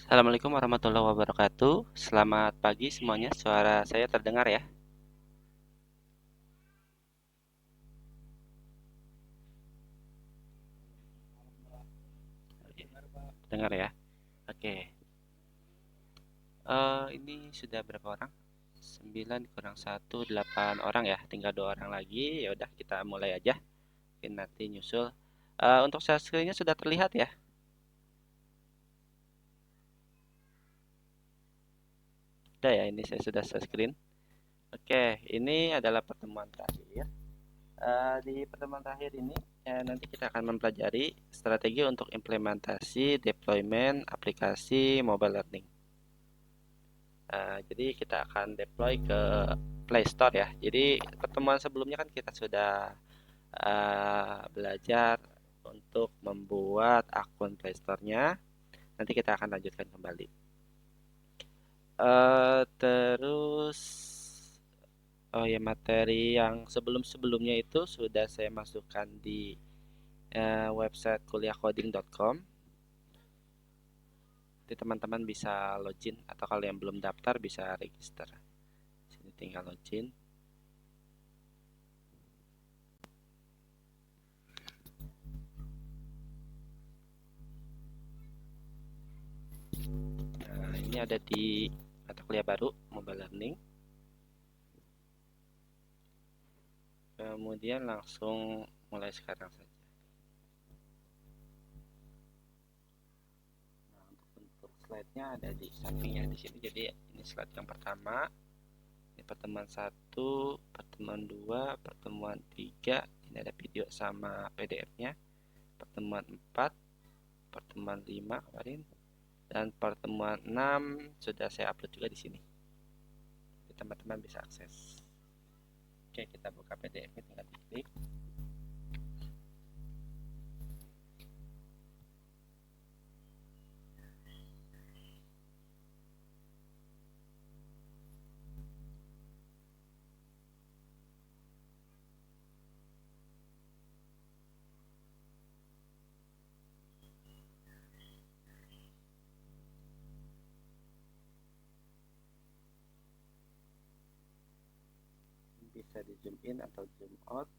Assalamualaikum warahmatullahi wabarakatuh. Selamat pagi semuanya. Suara saya terdengar ya? Dengar ya? Oke. Ini sudah berapa orang? 9 kurang 1, 8 orang ya. Tinggal 2 orang lagi. Ya udah kita mulai aja. Mungkin nanti nyusul. Untuk share screen-nya sudah terlihat ya? Sudah ya, ini saya sudah share screen. Oke, ini adalah pertemuan terakhir. Di pertemuan terakhir ini nanti kita akan mempelajari strategi untuk implementasi deployment aplikasi mobile learning. Jadi kita akan deploy ke Play Store ya. Jadi pertemuan sebelumnya kan kita sudah belajar untuk membuat akun Play Store-nya. Nanti kita akan lanjutkan kembali. Terus, oh ya, materi yang sebelum-sebelumnya itu sudah saya masukkan di website kuliahcoding.com. Jadi teman-teman bisa login atau kalau yang belum daftar bisa register. Sini tinggal login. Nah, ini ada di mata kuliah baru mobile learning. Kemudian langsung mulai sekarang saja. Nah, untuk bentuk slide-nya ada di sampingnya di sini. Jadi ini slide yang pertama. Ini pertemuan 1, pertemuan 2, pertemuan 3. Ini ada video sama PDF-nya. Pertemuan 4, pertemuan 5 kemarin. Dan pertemuan 6 sudah saya upload juga di sini. Jadi teman-teman bisa akses. Oke, kita buka PDF-nya, tinggal diklik. Bisa di zoom in atau zoom out,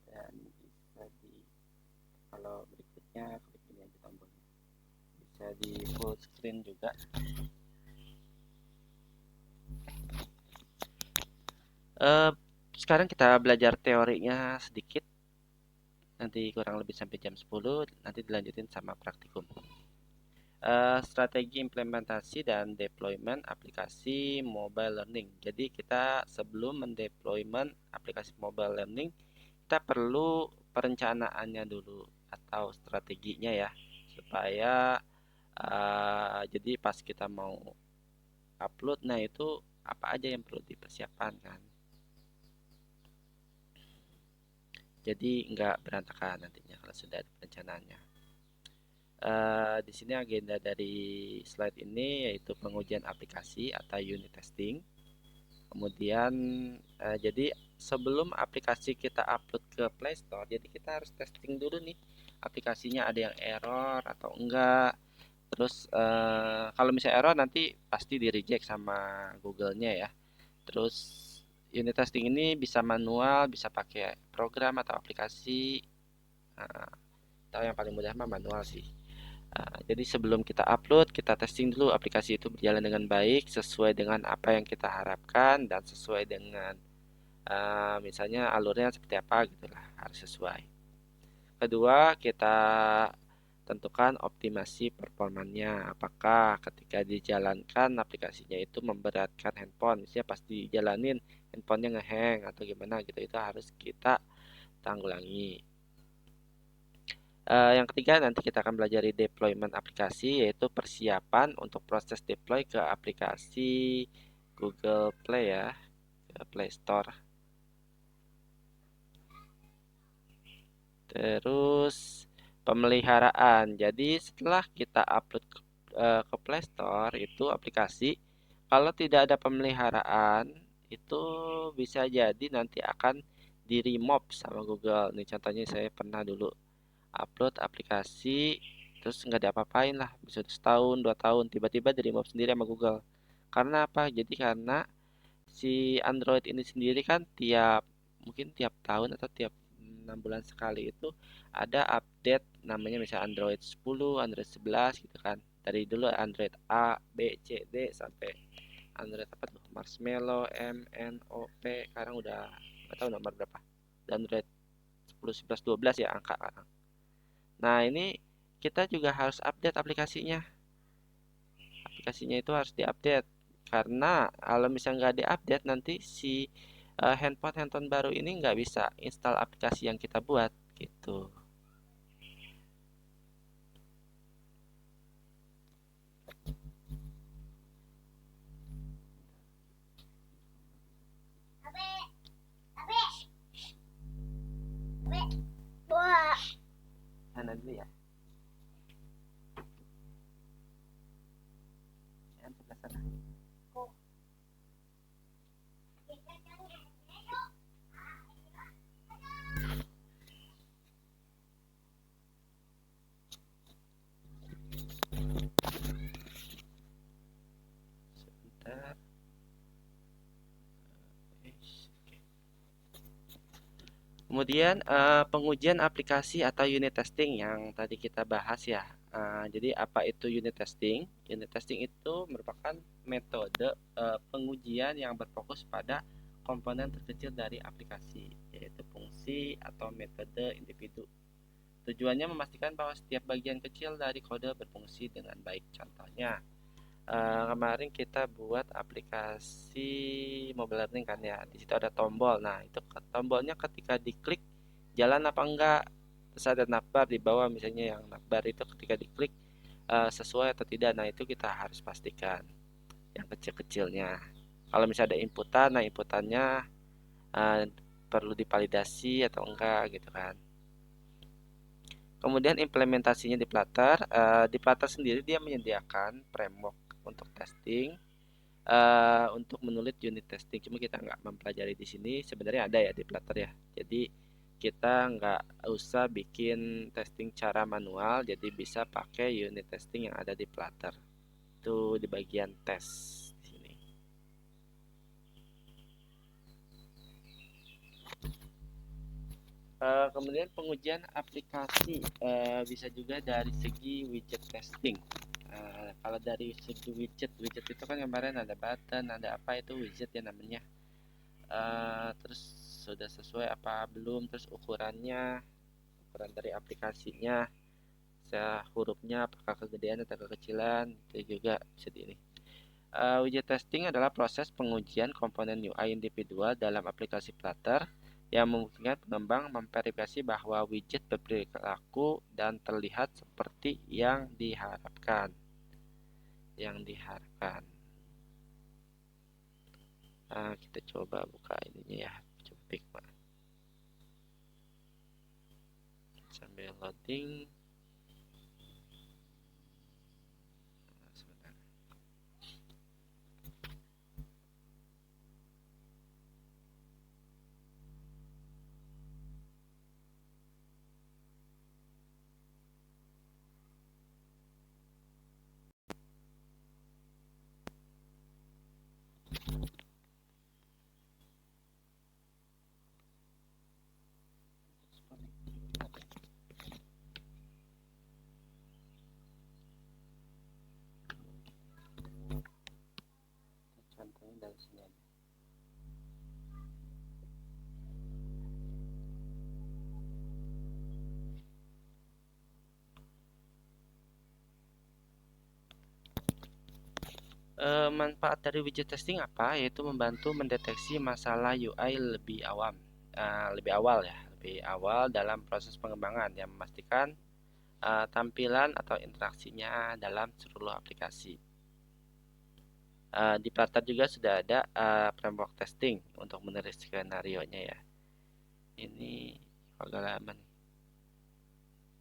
dan bisa di, kalau berikutnya klik ini aja tombolnya, bisa di full screen juga. Eh, Sekarang kita belajar teorinya sedikit, nanti kurang lebih sampai jam 10, nanti dilanjutin sama praktikum. Strategi implementasi dan deployment aplikasi mobile learning. Jadi kita sebelum mendeployment aplikasi mobile learning, kita perlu perencanaannya dulu atau strateginya ya, supaya jadi pas kita mau upload, nah itu apa aja yang perlu dipersiapkan kan. Jadi nggak berantakan nantinya kalau sudah ada perencanaannya. Di sini agenda dari slide ini yaitu pengujian aplikasi atau unit testing. Kemudian jadi sebelum aplikasi kita upload ke Play Store, jadi kita harus testing dulu nih aplikasinya ada yang error atau enggak. Terus kalau misalnya error nanti pasti di reject sama Google-nya ya. Terus unit testing ini bisa manual, bisa pakai program atau aplikasi. Nah, atau yang paling mudah mah manual sih. Jadi sebelum kita upload, kita testing dulu aplikasi itu berjalan dengan baik, sesuai dengan apa yang kita harapkan dan sesuai dengan misalnya alurnya seperti apa gitulah, harus sesuai. Kedua, kita tentukan optimasi performanya. Apakah ketika dijalankan aplikasinya itu memberatkan handphone, misalnya pas dijalanin handphonenya ngehang atau gimana gitu, itu harus kita tanggulangi. Yang ketiga nanti kita akan belajar deployment aplikasi, yaitu persiapan untuk proses deploy ke aplikasi Google Play ya, ke Play Store. Terus pemeliharaan. Jadi setelah kita upload ke Play Store itu aplikasi, kalau tidak ada pemeliharaan itu bisa jadi nanti akan di remove sama Google. Nih contohnya saya pernah dulu upload aplikasi, terus nggak diapa-apain lah, bisa setahun 2 tahun tiba-tiba di remove sendiri sama Google. Karena apa? Jadi karena si Android ini sendiri kan mungkin tiap tahun atau tiap 6 bulan sekali itu ada update, namanya misalnya Android 10, Android 11 gitu kan. Dari dulu Android A, B, C, D sampai Android apa tuh? Marshmallow, M, N, O, P. Sekarang udah nggak tahu nomor berapa. Android 10, 11, 12 ya angka sekarang. Nah, ini kita juga harus update aplikasinya. Aplikasinya itu harus diupdate. Karena kalau misalnya nggak diupdate, nanti si handphone baru ini nggak bisa install aplikasi yang kita buat gitu. Sana dulu ya. Yang sebelah sana. Sebentar. Kemudian pengujian aplikasi atau unit testing yang tadi kita bahas ya. Jadi apa itu unit testing? Unit testing itu merupakan metode pengujian yang berfokus pada komponen terkecil dari aplikasi, yaitu fungsi atau metode individu. Tujuannya memastikan bahwa setiap bagian kecil dari kode berfungsi dengan baik. Contohnya, kemarin kita buat aplikasi mobile learning kan ya. Di situ ada tombol. Nah, itu tombolnya ketika diklik jalan apa enggak. Terus ada navbar di bawah, misalnya yang navbar itu ketika diklik sesuai atau tidak. Nah, itu kita harus pastikan yang kecil-kecilnya. Kalau misalnya ada inputan, nah inputannya eh, perlu divalidasi atau enggak gitu kan. Kemudian implementasinya di Flutter. Di Flutter sendiri dia menyediakan framework untuk testing, untuk menulis unit testing. Cuma kita nggak mempelajari di sini. Sebenarnya ada ya di Flutter ya. Jadi kita nggak usah bikin testing cara manual, jadi bisa pakai unit testing yang ada di Flutter. Itu di bagian tes di sini. Kemudian pengujian aplikasi bisa juga dari segi widget testing. Kalau dari segi widget itu kan kemarin ada button, ada apa itu widget ya namanya. Terus sudah sesuai apa belum, terus ukuran dari aplikasinya, hurufnya apakah kegedean atau kekecilan, itu juga bisa di ini. Widget testing adalah proses pengujian komponen UI individual dalam aplikasi Flutter yang memungkinkan pengembang memverifikasi bahwa widget berperilaku dan terlihat seperti yang diharapkan. Kita coba buka ininya ya, coba Figma sambil loading. Sebentar. Contohnya dari sini aja. Manfaat dari widget testing apa? Yaitu membantu mendeteksi masalah UI lebih awal ya, lebih awal dalam proses pengembangan yang memastikan tampilan atau interaksinya dalam seluruh aplikasi. Di Flutter juga sudah ada framework testing untuk menulis skenario-nya ya. Ini agak lama nih.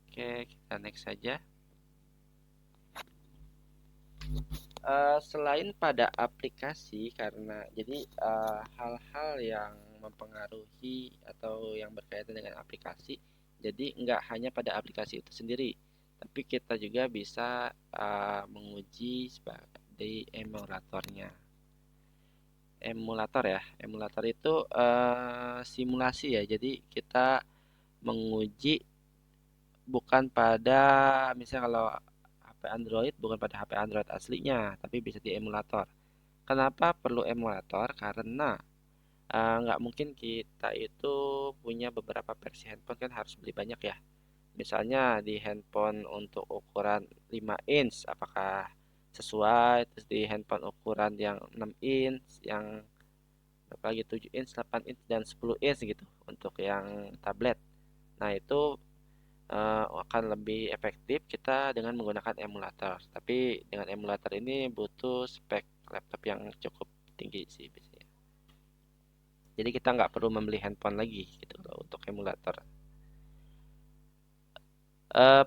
Oke, kita next saja. Selain pada aplikasi, karena jadi hal-hal yang mempengaruhi atau yang berkaitan dengan aplikasi, jadi nggak hanya pada aplikasi itu sendiri, tapi kita juga bisa menguji di emulatornya. Emulator ya, emulator itu simulasi ya. Jadi kita menguji bukan pada, misalnya kalau HP Android bukan pada HP Android aslinya, tapi bisa di emulator. Kenapa perlu emulator? Karena nggak mungkin kita itu punya beberapa versi handphone, kan harus beli banyak ya. Misalnya di handphone untuk ukuran 5 inch apakah sesuai, terus di handphone ukuran yang 6 inch, yang apalagi 7 inch, 8 inch, dan 10 inch gitu untuk yang tablet. Nah, itu akan lebih efektif kita dengan menggunakan emulator. Tapi dengan emulator ini butuh spek laptop yang cukup tinggi sih biasanya. Jadi kita nggak perlu membeli handphone lagi gitu loh untuk emulator.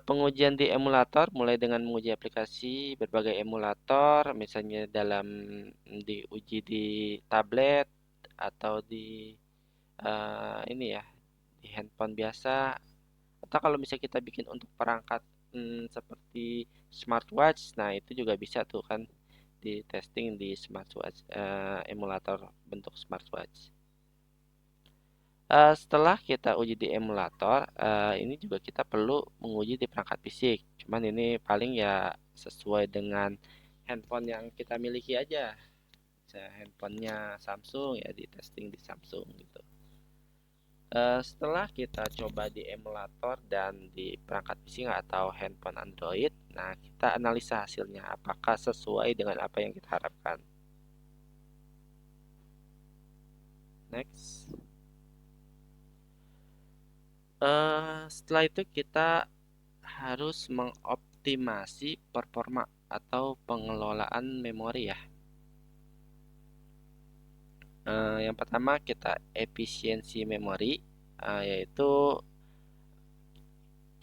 Pengujian di emulator mulai dengan menguji aplikasi berbagai emulator, misalnya dalam diuji di tablet atau di ini ya, di handphone biasa, atau kalau misalnya kita bikin untuk perangkat seperti smartwatch, nah itu juga bisa tuh kan di testing di smartwatch, emulator bentuk smartwatch. Setelah kita uji di emulator, ini juga kita perlu menguji di perangkat fisik. Cuman ini paling ya sesuai dengan handphone yang kita miliki aja. Misalnya handphonenya Samsung ya di testing di Samsung gitu. Setelah kita coba di emulator dan di perangkat PC atau handphone Android, nah kita analisa hasilnya apakah sesuai dengan apa yang kita harapkan. Next. Setelah itu kita harus mengoptimasi performa atau pengelolaan memori ya. Yang pertama kita efisiensi memori, yaitu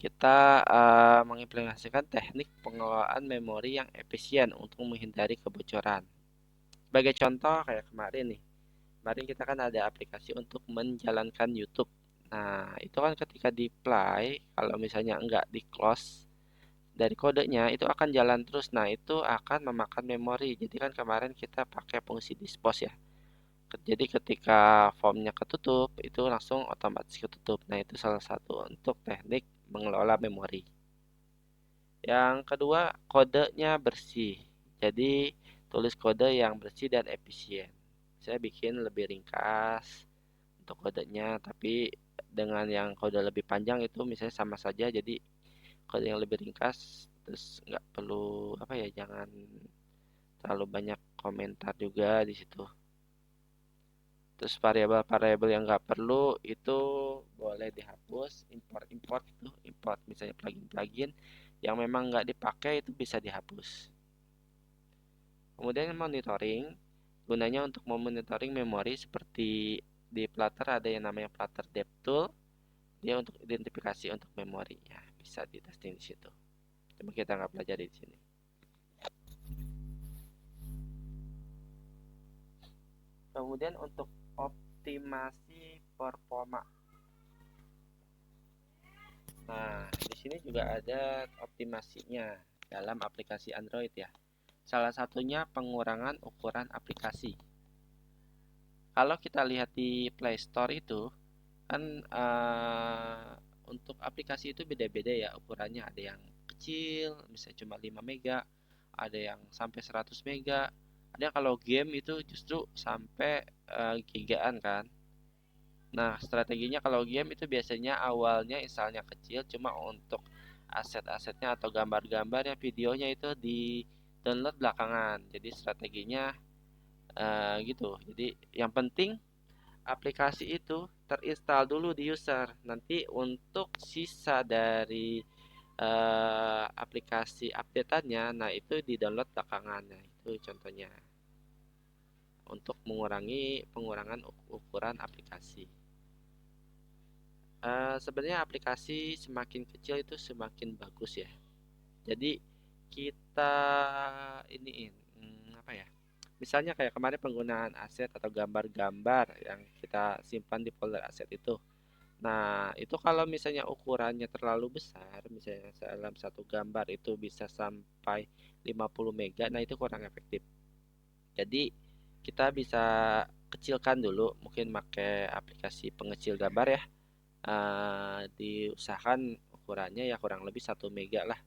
kita mengimplementasikan teknik pengelolaan memori yang efisien untuk menghindari kebocoran. Sebagai contoh kayak kemarin nih, kemarin kita kan ada aplikasi untuk menjalankan YouTube. Nah, itu kan ketika di play, kalau misalnya enggak di close dari kodenya, itu akan jalan terus. Nah, itu akan memakan memori. Jadi kan kemarin kita pakai fungsi dispose ya. Jadi ketika formnya ketutup, itu langsung otomatis ketutup. Nah, itu salah satu untuk teknik mengelola memori. Yang kedua, kodenya bersih. Jadi tulis kode yang bersih dan efisien. Saya bikin lebih ringkas untuk kodenya, tapi dengan yang kode lebih panjang itu misalnya sama saja. Jadi kode yang lebih ringkas, terus nggak perlu apa ya, jangan terlalu banyak komentar juga di situ. Terus variabel-variabel yang nggak perlu itu boleh dihapus. Import itu, import misalnya plugin-plugin yang memang nggak dipakai itu bisa dihapus. Kemudian monitoring, gunanya untuk memonitoring memori seperti di Flutter ada yang namanya Flutter DevTool, dia untuk identifikasi untuk memorinya, bisa di testing di situ. Cuma kita nggak pelajari di sini. Kemudian untuk optimasi performa. Nah, di sini juga ada optimasinya dalam aplikasi Android ya. Salah satunya pengurangan ukuran aplikasi. Kalau kita lihat di Play Store itu kan untuk aplikasi itu beda-beda ya ukurannya. Ada yang kecil, misalnya cuma 5 mega, ada yang sampai 100 mega. Ada kalau game itu justru sampai gigaan kan. Nah, strateginya kalau game itu biasanya awalnya installnya kecil, cuma untuk aset-asetnya atau gambar-gambarnya, videonya itu di download belakangan. Jadi strateginya gitu. Jadi yang penting aplikasi itu terinstall dulu di user. Nanti untuk sisa dari aplikasi update-annya, nah itu di download belakangan. Nah, itu contohnya untuk mengurangi pengurangan ukuran aplikasi. Sebenarnya aplikasi semakin kecil itu semakin bagus ya. Jadi kita iniin apa ya? Misalnya kayak kemarin penggunaan aset atau gambar-gambar yang kita simpan di folder aset itu. Nah, itu kalau misalnya ukurannya terlalu besar, misalnya dalam satu gambar itu bisa sampai 50 mega, nah itu kurang efektif. Jadi kita bisa kecilkan dulu, mungkin pakai aplikasi pengecil gambar ya. Diusahakan ukurannya ya kurang lebih 1 mega lah,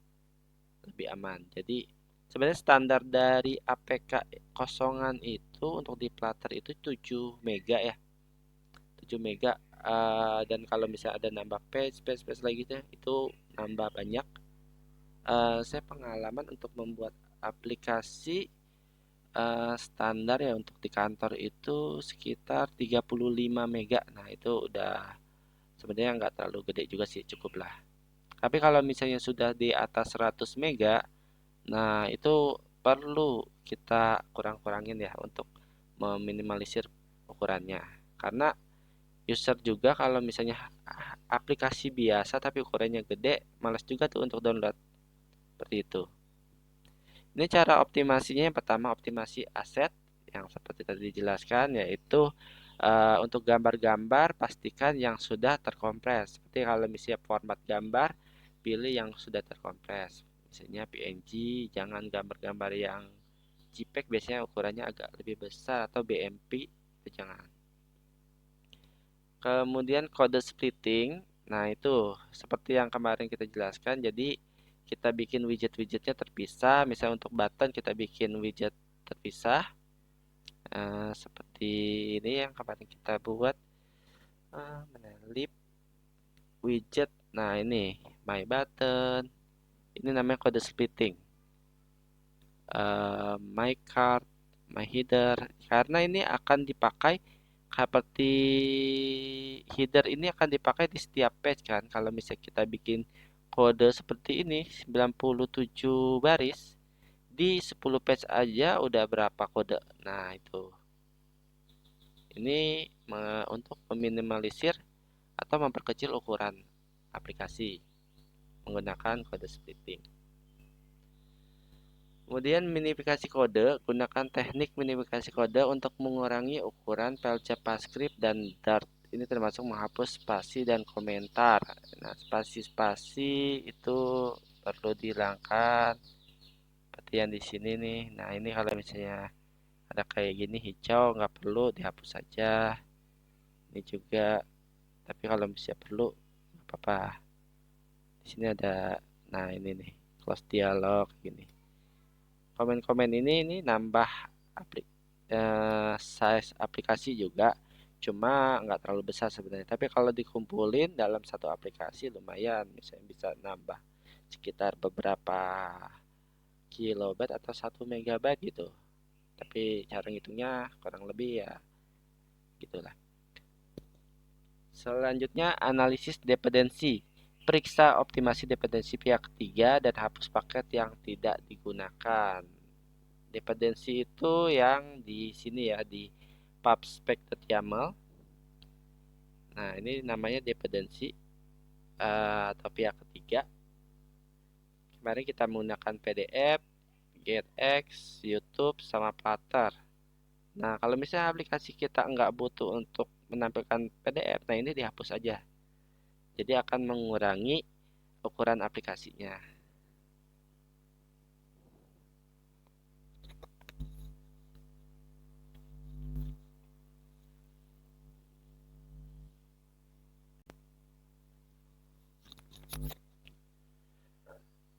lebih aman. Jadi sebenarnya standar dari APK kosongan itu untuk di Flutter itu 7 mega ya. 7 mega, dan kalau misalnya ada nambah page lagi deh, itu nambah banyak. Saya pengalaman untuk membuat aplikasi standar ya untuk di kantor itu sekitar 35 mega. Nah, itu udah sebenarnya nggak terlalu gede juga sih, cukup lah. Tapi kalau misalnya sudah di atas 100 mega, nah itu perlu kita kurang-kurangin ya untuk meminimalisir ukurannya. Karena user juga kalau misalnya aplikasi biasa tapi ukurannya gede, malas juga tuh untuk download. Seperti itu. Ini cara optimasinya, yang pertama optimasi aset yang seperti tadi dijelaskan, yaitu untuk gambar-gambar pastikan yang sudah terkompres. Seperti kalau misalnya format gambar, pilih yang sudah terkompres. Misalnya PNG, jangan gambar-gambar yang JPEG, biasanya ukurannya agak lebih besar, atau BMP, itu jangan. Kemudian kode splitting. Nah, itu seperti yang kemarin kita jelaskan. Jadi kita bikin widget-widgetnya terpisah. Misalnya untuk button kita bikin widget terpisah. Seperti ini yang kemarin kita buat. Mana lip widget. Nah, ini my button. Ini namanya kode splitting. My card, my header. Karena ini akan dipakai seperti header ini akan dipakai di setiap page kan. Kalau misalnya kita bikin kode seperti ini 97 baris, di 10 page aja udah berapa kode. Nah, itu. Ini untuk meminimalisir atau memperkecil ukuran aplikasi menggunakan kode splitting. Kemudian minifikasi kode, gunakan teknik minifikasi kode untuk mengurangi ukuran file JavaScript dan Dart. Ini termasuk menghapus spasi dan komentar. Nah, spasi-spasi itu perlu dihilangkan. Seperti yang di sini nih. Nah, ini kalau misalnya ada kayak gini hijau, nggak perlu, dihapus saja. Ini juga, tapi kalau misalnya perlu, nggak apa-apa. Di sini ada, nah ini nih, close dialog gini. Komen-komen ini nambah size aplikasi juga, cuma nggak terlalu besar sebenarnya. Tapi kalau dikumpulin dalam satu aplikasi lumayan, misalnya bisa nambah sekitar beberapa kilobyte atau 1 megabyte gitu. Tapi cara ngitungnya kurang lebih ya gitulah. Selanjutnya analisis dependensi. Periksa optimasi dependensi pihak ketiga dan hapus paket yang tidak digunakan. Dependensi itu yang di sini ya, di pubspec.yaml. Nah, ini namanya dependensi atau pihak ketiga. Kemarin kita menggunakan PDF, GetX, YouTube, sama Flutter. Nah, kalau misalnya aplikasi kita nggak butuh untuk menampilkan PDF, nah ini dihapus aja. Jadi akan mengurangi ukuran aplikasinya.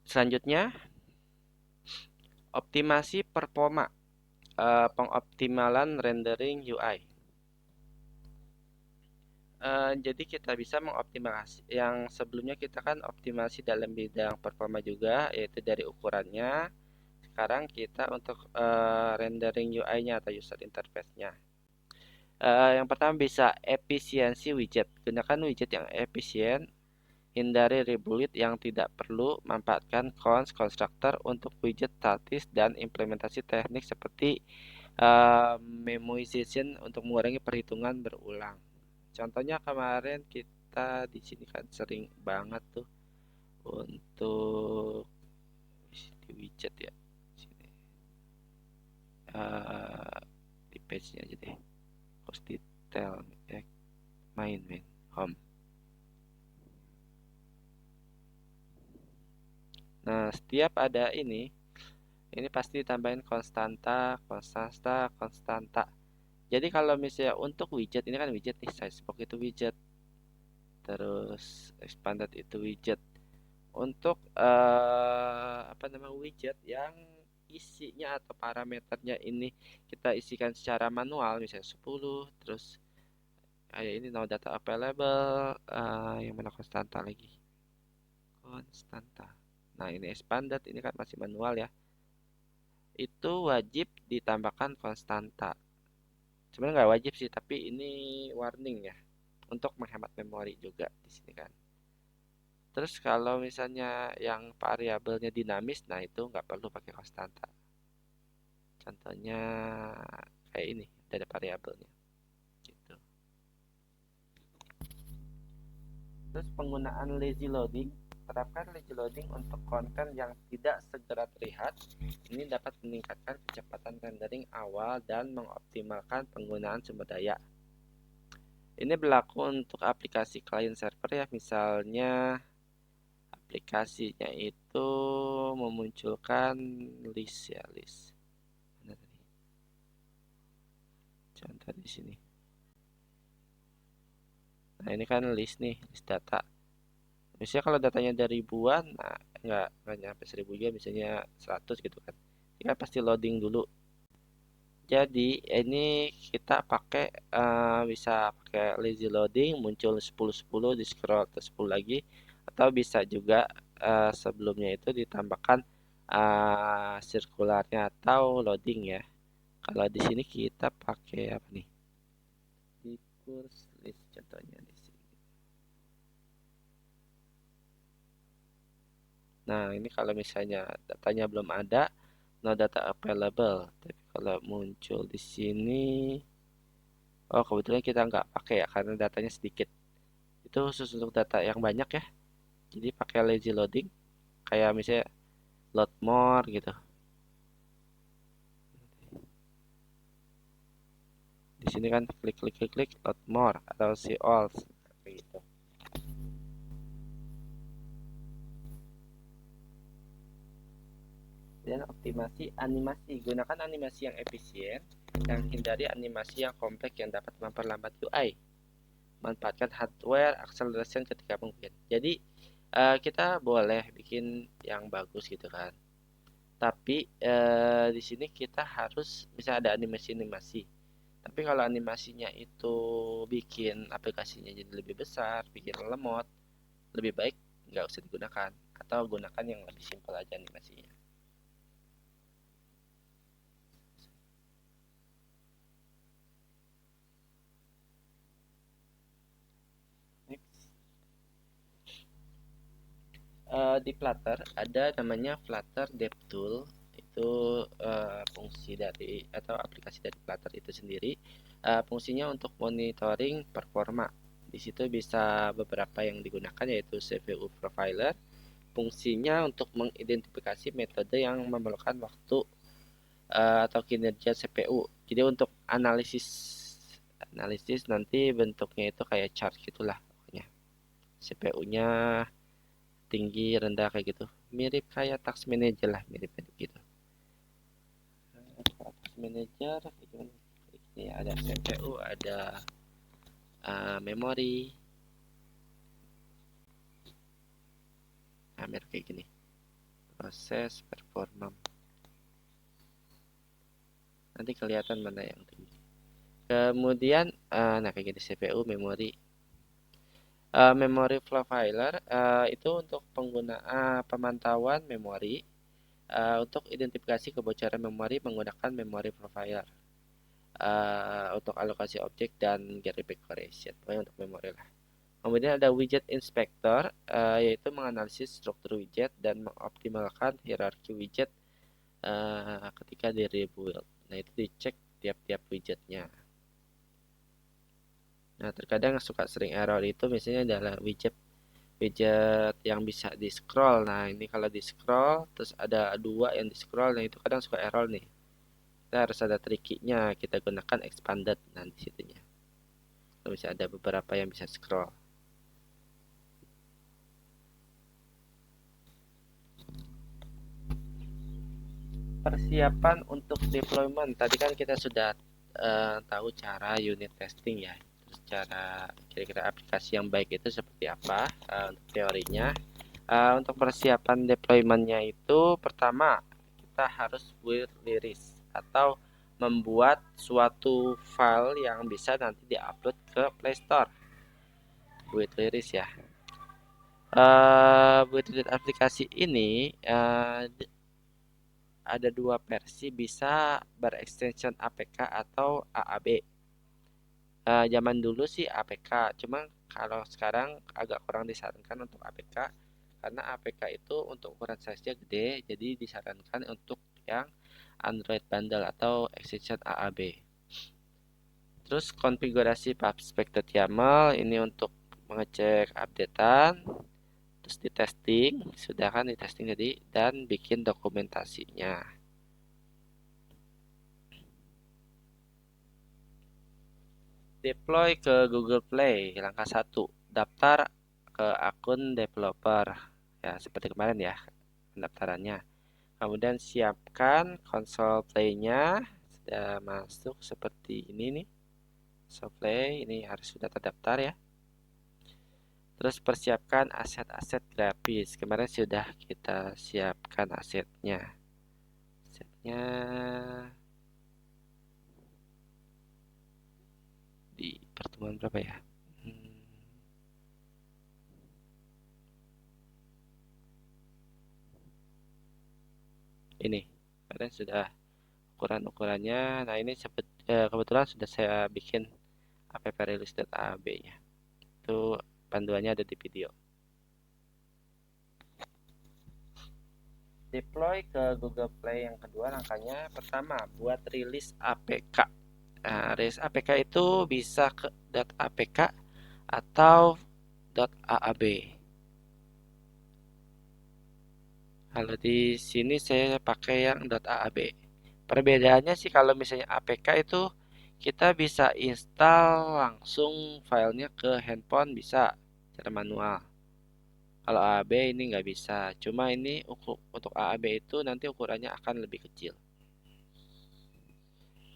Selanjutnya, optimasi performa, pengoptimalan rendering UI. Jadi kita bisa mengoptimasi yang sebelumnya kita kan optimasi dalam bidang performa juga, yaitu dari ukurannya. Sekarang kita untuk rendering UI-nya atau user interface-nya. Yang pertama bisa efisiensi widget. Gunakan widget yang efisien. Hindari rebuild yang tidak perlu. Manfaatkan cons constructor untuk widget statis dan implementasi teknik seperti memoization untuk mengurangi perhitungan berulang. Contohnya kemarin kita di sini kan sering banget tuh untuk di widget ya. Sini. Di page-nya aja deh. Post detail, main home. Nah, setiap ada ini pasti ditambahin konstanta, konstanta, konstanta. Jadi kalau misalnya untuk widget, ini kan widget nih, sizebox itu widget, terus expanded itu widget. Untuk apa namanya, widget yang isinya atau parameternya ini kita isikan secara manual, misalnya 10, terus kayak ini no data available, yang mana konstanta lagi, konstanta. Nah ini expanded, ini kan masih manual ya, itu wajib ditambahkan konstanta. Sebenarnya nggak wajib sih, tapi ini warning ya, untuk menghemat memori juga di sini kan. Terus kalau misalnya yang variabelnya dinamis, nah itu nggak perlu pakai konstanta. Contohnya kayak ini, ada variabelnya gitu. Terus penggunaan lazy loading, terapkan lazy loading untuk konten yang tidak segera terlihat. Ini dapat meningkatkan kecepatan rendering awal dan mengoptimalkan penggunaan sumber daya. Ini berlaku untuk aplikasi client server ya, misalnya aplikasinya itu memunculkan list ya, list. Mana tadi? Contoh di sini. Nah, ini kan list nih, list data. Misalnya kalau datanya ada ribuan, nah nggak nyampe 1000 juga, misalnya 100 gitu kan. Ini kan pasti loading dulu. Jadi ini kita pakai bisa pakai lazy loading, muncul 10 10 di scroll ke 10 lagi, atau bisa juga sebelumnya itu ditambahkan sirkularnya atau loading ya. Kalau di sini kita pakai apa nih? Di kurs list contohnya di sini. Nah, ini kalau misalnya datanya belum ada, no data available. Tapi kalau muncul di sini, oh kebetulan kita nggak pakai ya karena datanya sedikit. Itu khusus untuk data yang banyak ya. Jadi pakai lazy loading, kayak misalnya load more gitu. Di sini kan klik klik klik klik load more atau see all gitu. Dan optimasi animasi, gunakan animasi yang efisien yang hindari animasi yang kompleks yang dapat memperlambat UI. Manfaatkan hardware acceleration ketika mungkin. Jadi kita boleh bikin yang bagus gitu kan. Tapi di sini kita harus misalnya ada animasi-animasi. Tapi kalau animasinya itu bikin aplikasinya jadi lebih besar, bikin lemot, lebih baik nggak usah digunakan, atau gunakan yang lebih simpel aja animasinya. Next. Di Flutter ada namanya Flutter DevTool, itu fungsi dari atau aplikasi dari Flutter itu sendiri. Fungsinya untuk monitoring performa. Di situ bisa beberapa yang digunakan, yaitu CPU profiler. Fungsinya untuk mengidentifikasi metode yang memerlukan waktu atau kinerja CPU. Jadi untuk analisis analisis nanti bentuknya itu kayak chart gitulah pokoknya. CPU-nya tinggi rendah kayak gitu, mirip kayak task manager lah, mirip-mirip gitu. Task manager kayak gimana? Ini ada CPU, ada memori, mirip kayak gini, proses performa, nanti kelihatan mana yang tinggi. Kemudian nah kayak gini, CPU, memori. Memory profiler itu untuk penggunaan pemantauan memori, untuk identifikasi kebocoran memori menggunakan memory profiler. Untuk alokasi objek dan get configuration, pokoknya untuk memori lah. Kemudian ada widget inspector, yaitu menganalisis struktur widget dan mengoptimalkan hierarki widget ketika di rebuild. Nah itu dicek tiap-tiap widgetnya. Nah terkadang suka sering error itu misalnya adalah widget widget yang bisa di scroll. Nah ini kalau di scroll terus ada dua yang di scroll, nah itu kadang suka error nih. Kita harus ada trikinya, kita gunakan expanded nanti situnya. Kalau bisa ada beberapa yang bisa scroll. persiapan untuk deployment. Tadi kan kita sudah tahu cara unit testing ya. Terus cara kira-kira aplikasi yang baik itu seperti apa untuk teorinya. Untuk persiapan deploymentnya itu pertama kita harus build liris atau membuat suatu file yang bisa nanti diupload ke Play Store. Build liris ya. Build liris aplikasi ini ada dua versi, bisa berextension APK atau AAB. Zaman dulu sih APK, cuma kalau sekarang agak kurang disarankan untuk APK karena APK itu untuk ukuran size-nya gede, jadi disarankan untuk yang Android bundle atau extension AAB. Terus konfigurasi PubSpec YAML ini untuk mengecek updatean, terus di testing, sudah kan di testing tadi, dan bikin dokumentasinya. Deploy ke Google Play, langkah 1, daftar ke akun developer. Ya, seperti kemarin ya, pendaftarannya. Kemudian siapkan konsol play-nya, sudah masuk seperti ini nih. Konsol play, ini harus sudah terdaftar ya. Terus persiapkan aset-aset grafis. Kemarin sudah kita siapkan asetnya. Asetnya di pertemuan berapa ya? Ini kemarin sudah ukuran-ukurannya. Nah ini kebetulan sudah saya bikin app release.ab nya. Itu panduannya ada di video. Deploy ke Google Play yang kedua, langkahnya pertama buat rilis APK. Nah, rilis APK itu bisa ke .apk atau .aab. Kalau di sini saya pakai yang .aab. Perbedaannya sih kalau misalnya APK itu kita bisa install langsung filenya ke handphone, bisa secara manual. Kalau AAB ini nggak bisa. Cuma ini untuk AAB itu nanti ukurannya akan lebih kecil.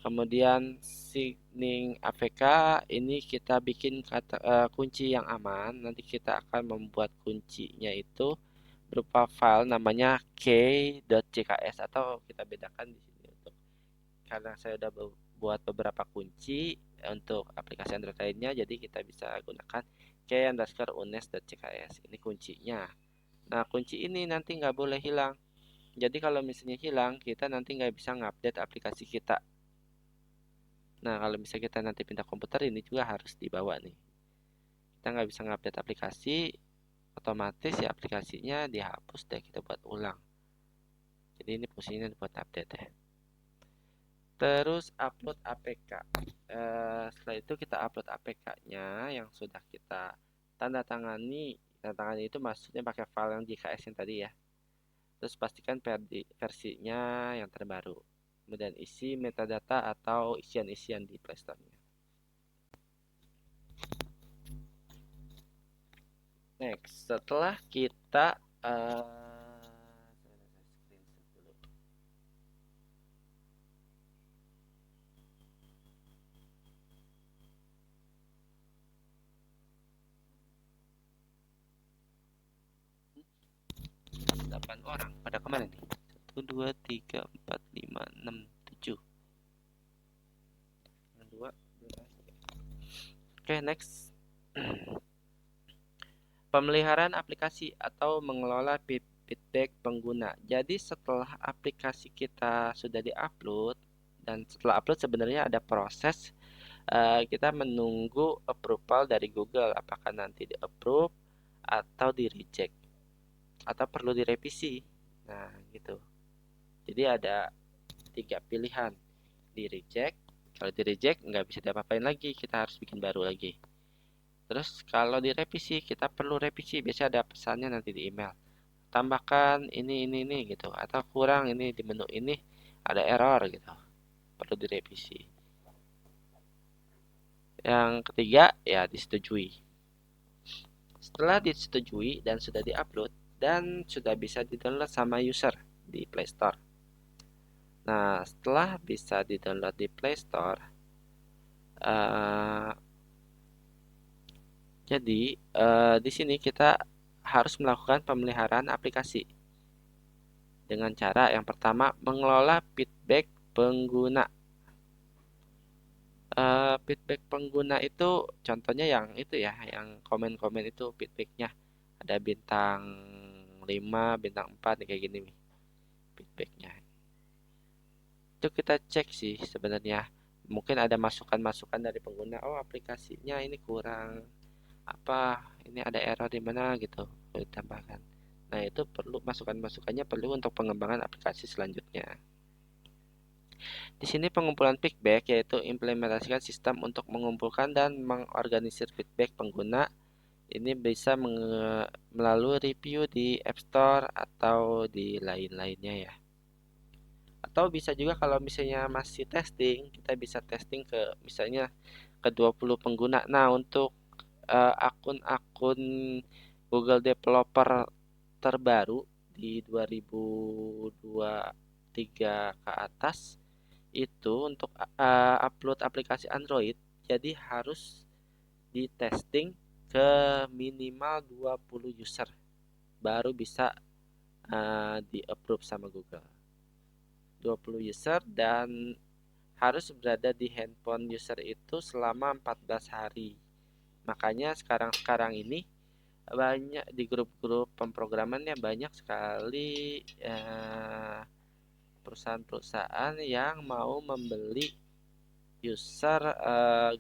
Kemudian signing APK ini kita bikin kunci yang aman. Nanti kita akan membuat kuncinya itu berupa file namanya key.cks atau kita bedakan di sini untuk karena saya udah buat beberapa kunci untuk aplikasi Android lainnya, jadi kita bisa gunakan key_unes.cks. Ini kuncinya. Nah, kunci ini nanti nggak boleh hilang. Jadi kalau misalnya hilang, kita nanti nggak bisa ngupdate aplikasi kita. Nah, kalau misalnya kita nanti pindah komputer, ini juga harus dibawa nih. Kita nggak bisa ngupdate aplikasi, otomatis ya aplikasinya dihapus dan kita buat ulang. Jadi ini fungsinya buat update ya. Terus upload APK. Setelah itu kita upload APK-nya yang sudah kita tanda tangani. Tanda tangani itu maksudnya pakai file yang JKS yang tadi ya. Terus pastikan versinya yang terbaru. Kemudian isi metadata atau isian-isian di Play Store-nya. Next, setelah kita delapan orang pada kemana nih? 1, 2, 3, 4, 5, 6, 7. Yang 2. Oke, next. Pemeliharaan aplikasi atau mengelola feedback pengguna. Jadi setelah aplikasi kita sudah diupload dan setelah upload sebenarnya ada proses kita menunggu approval dari Google, apakah nanti di approve atau di reject atau perlu direvisi. Nah gitu. Jadi ada 3 pilihan, di reject. Kalau di reject nggak bisa diapa-apain lagi, kita harus bikin baru lagi. Terus kalau direvisi, kita perlu revisi, biasanya ada pesannya nanti di email. Tambahkan ini gitu, atau kurang ini di menu ini ada error gitu. Perlu direvisi. Yang ketiga ya disetujui. Setelah disetujui dan sudah diupload dan sudah bisa di-download sama user di Play Store. Nah, setelah bisa di-download di Play Store, eh, jadi di sini kita harus melakukan pemeliharaan aplikasi dengan cara yang pertama mengelola feedback pengguna. Feedback pengguna itu contohnya yang itu ya, yang komen-komen itu feedbacknya ada bintang 5, bintang 4 kayak gini nih feedbacknya. Itu kita cek sih sebenarnya. Mungkin ada masukan-masukan dari pengguna, oh aplikasinya ini kurang apa, ini ada error di mana gitu, perlu ditambahkan. Nah, itu perlu masukan-masukannya perlu untuk pengembangan aplikasi selanjutnya. Di sini pengumpulan feedback yaitu implementasikan sistem untuk mengumpulkan dan mengorganisir feedback pengguna. Ini bisa melalui review di App Store atau di lain-lainnya ya. Atau bisa juga kalau misalnya masih testing, kita bisa testing ke misalnya ke 20 pengguna. Nah, untuk akun-akun Google Developer terbaru di 2023 ke atas itu untuk upload aplikasi Android, jadi harus di testing ke minimal 20 user baru bisa di approve sama Google. 20 user dan harus berada di handphone user itu selama 14 hari. Makanya sekarang ini banyak di grup-grup pemrogramannya banyak sekali perusahaan-perusahaan yang mau membeli user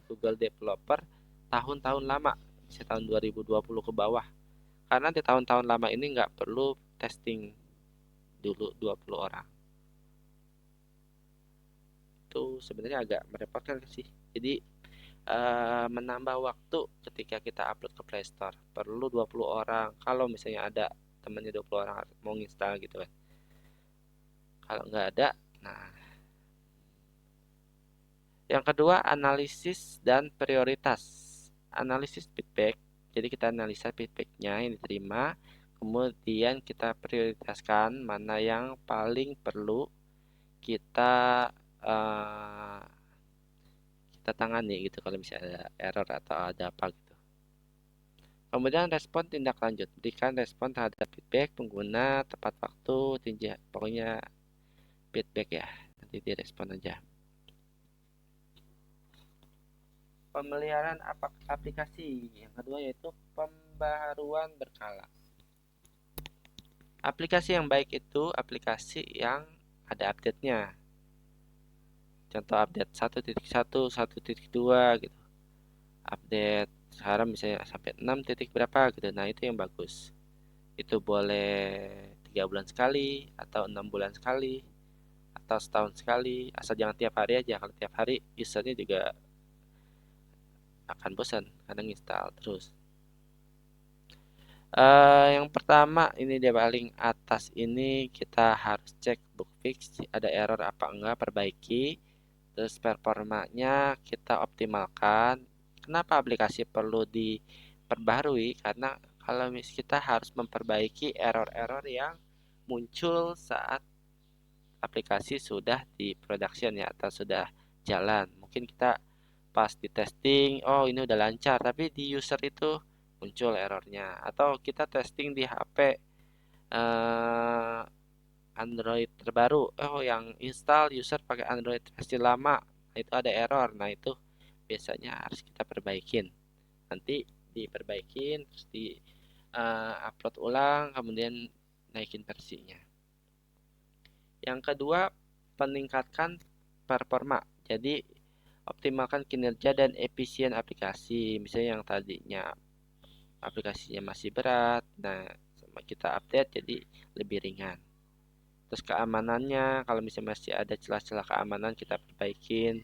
Google Developer tahun-tahun lama, misalnya tahun 2020 ke bawah. Karena di tahun-tahun lama ini nggak perlu testing dulu 20 orang. Itu sebenarnya agak merepotkan sih. Jadi menambah waktu ketika kita upload ke Play Store. Perlu 20 orang. Kalau misalnya ada temannya 20 orang mau install gitu kan. Kalau nggak ada, nah. Yang kedua, analisis dan prioritas. Analisis feedback. Jadi kita analisa feedbacknya yang diterima, kemudian kita prioritaskan mana yang paling perlu kita eh, kita tangani gitu kalau misalnya ada error atau ada apa gitu. Kemudian respon tindak lanjut. Berikan respon terhadap feedback pengguna tepat waktu, tinjak, pokoknya feedback ya. Nanti direspon aja. Pemeliharaan aplikasi. Yang kedua yaitu pembaharuan berkala. Aplikasi yang baik itu aplikasi yang ada update-nya. Contoh update 1.1, 1.2 gitu. Update sekarang misalnya sampai 6 titik berapa gitu. Nah, itu yang bagus. Itu boleh 3 bulan sekali atau 6 bulan sekali atau setahun sekali, asal jangan tiap hari aja. Kalau tiap hari usernya juga akan bosan karena install terus. Yang pertama ini dia paling atas ini kita harus cek bug fix, ada error apa enggak, perbaiki. Terus performanya kita optimalkan. Kenapa aplikasi perlu diperbarui? Karena kalau kita harus memperbaiki error-error yang muncul saat aplikasi sudah di production ya atau sudah jalan. Mungkin kita pas di testing, oh ini udah lancar, tapi di user itu muncul errornya. Atau kita testing di HP eh, Android terbaru, oh yang install user pakai Android versi lama, nah, itu ada error. Nah itu biasanya harus kita perbaikin. Nanti diperbaikin, terus di upload ulang, kemudian naikin versinya. Yang kedua, peningkatkan performa. Jadi optimalkan kinerja dan efisien aplikasi. Misalnya yang tadinya aplikasinya masih berat, nah sama kita update jadi lebih ringan. Terus keamanannya, kalau misalnya masih ada celah-celah keamanan kita perbaikin.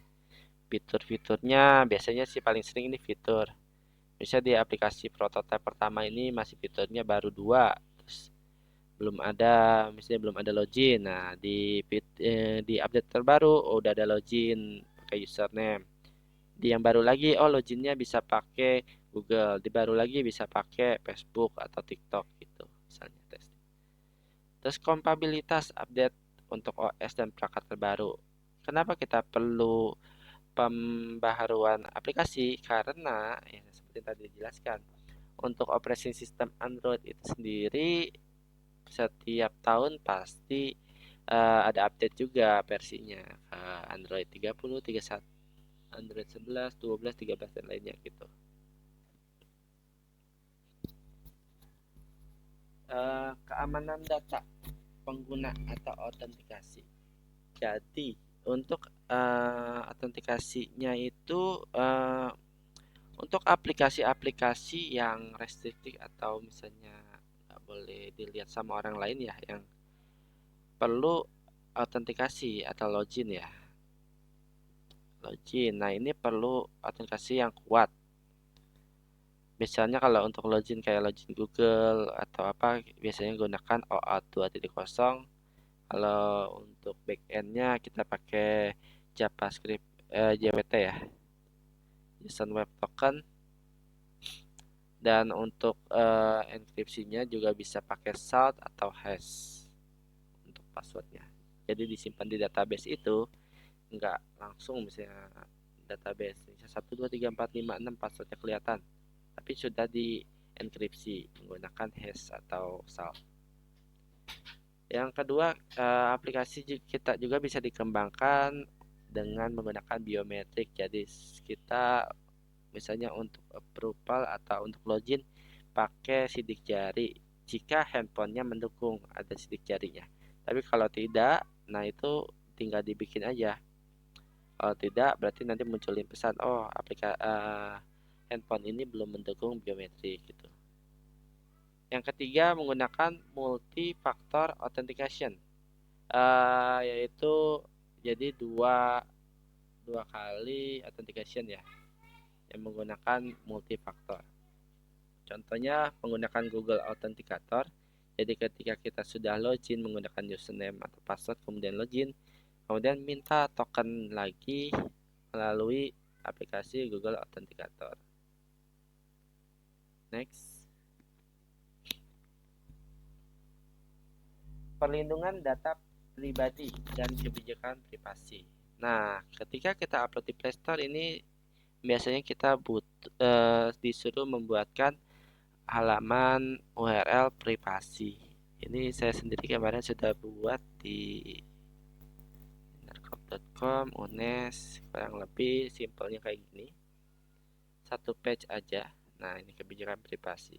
Fitur-fiturnya biasanya sih paling sering ini fitur. Misalnya di aplikasi prototipe pertama ini masih fiturnya baru 2, terus belum ada, misalnya belum ada login. Nah, di update terbaru oh, udah ada login pakai username. Di yang baru lagi, oh loginnya bisa pakai Google. Di baru lagi bisa pakai Facebook atau TikTok gitu, misalnya tes. Terus kompatibilitas update untuk OS dan perangkat terbaru. Kenapa kita perlu pembaharuan aplikasi? Karena ya seperti tadi dijelaskan, untuk operasi sistem Android itu sendiri setiap tahun pasti ada update juga versinya ke Android 30, 31, Android 11, 12, 13 dan lainnya gitu. Keamanan data pengguna atau autentikasi. Jadi untuk autentikasinya itu untuk aplikasi-aplikasi yang restriktif atau misalnya nggak boleh dilihat sama orang lain ya, yang perlu autentikasi atau login ya. Login. Nah, ini perlu autentikasi yang kuat. Misalnya kalau untuk login kayak login Google atau apa, biasanya gunakan OAuth 2.0. Kalau untuk backendnya kita pakai JavaScript, JWT ya, JSON Web Token. Dan untuk enkripsinya juga bisa pakai salt atau hash untuk passwordnya. Jadi disimpan di database itu nggak langsung misalnya database misalnya 1 2 3 4 5 6 passwordnya kelihatan, tapi sudah di enkripsi menggunakan hash atau salt. Yang kedua, aplikasi kita juga bisa dikembangkan dengan menggunakan biometrik. Jadi kita misalnya untuk approval atau untuk login pakai sidik jari jika handphonenya mendukung ada sidik jarinya. Tapi kalau tidak, nah itu tinggal dibikin aja. Kalau tidak, berarti nanti munculin pesan, oh handphone ini belum mendukung biometrik gitu. Yang ketiga, menggunakan multi-factor authentication, yaitu jadi dua kali authentication ya, yang menggunakan multi-factor. Contohnya menggunakan Google Authenticator. Jadi ketika kita sudah login menggunakan username atau password, kemudian login, kemudian minta token lagi melalui aplikasi Google Authenticator. Next. Perlindungan data pribadi dan kebijakan privasi. Nah, ketika kita upload di Play Store ini biasanya kita disuruh membuatkan halaman URL privasi. Ini saya sendiri kemarin sudah buat di narkop.com, UNES, kurang lebih simpelnya kayak gini. Satu page aja. Nah, ini kebijakan privasi.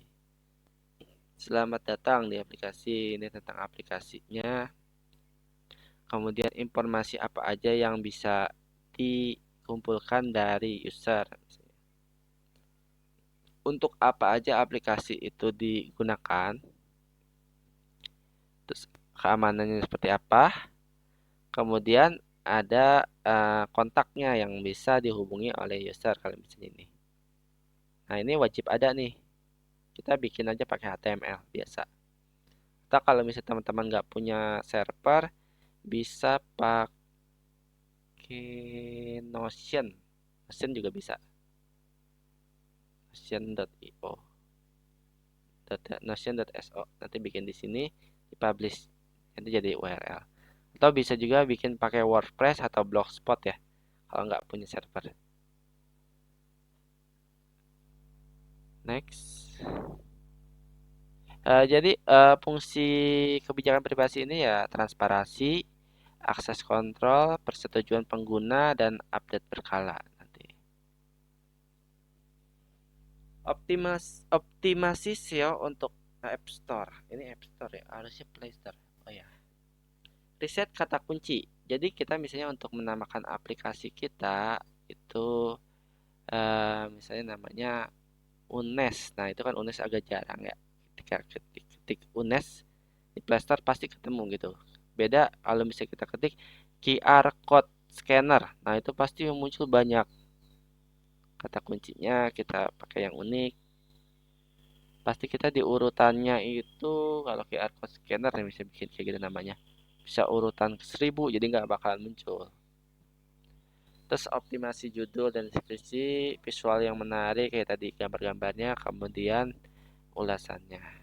Selamat datang di aplikasi ini, tentang aplikasinya. Kemudian informasi apa aja yang bisa dikumpulkan dari user. Untuk apa aja aplikasi itu digunakan. Terus keamanannya seperti apa. Kemudian ada kontaknya yang bisa dihubungi oleh user kalau misalnya ini. Nah, ini wajib ada nih. Kita bikin aja pakai HTML biasa. Atau kalau misalnya teman-teman nggak punya server, bisa pakai Notion. Notion juga bisa. Notion.io, Notion.so. Nanti bikin di sini, dipublish, nanti jadi URL. Atau bisa juga bikin pakai WordPress atau Blogspot ya, kalau nggak punya server. Next. Jadi fungsi kebijakan privasi ini ya transparansi, akses kontrol, persetujuan pengguna, dan update berkala nanti. Optimasi SEO untuk App Store. Ini App Store ya, harusnya Play Store. Oh ya. Riset kata kunci. Jadi kita misalnya untuk menamakan aplikasi kita itu misalnya namanya UNES. Nah, itu kan UNES agak jarang ya. Ketika ketik UNES di Play Store pasti ketemu gitu. Beda kalau misalnya kita ketik QR code scanner. Nah, itu pasti muncul banyak kata kuncinya, kita pakai yang unik. Pasti kita di urutannya itu kalau QR code scanner yang bisa bikin kayak gitu namanya. Bisa urutan 1000 jadi nggak bakalan muncul. Terus optimasi judul dan deskripsi, visual yang menarik kayak tadi gambar-gambarnya, kemudian ulasannya.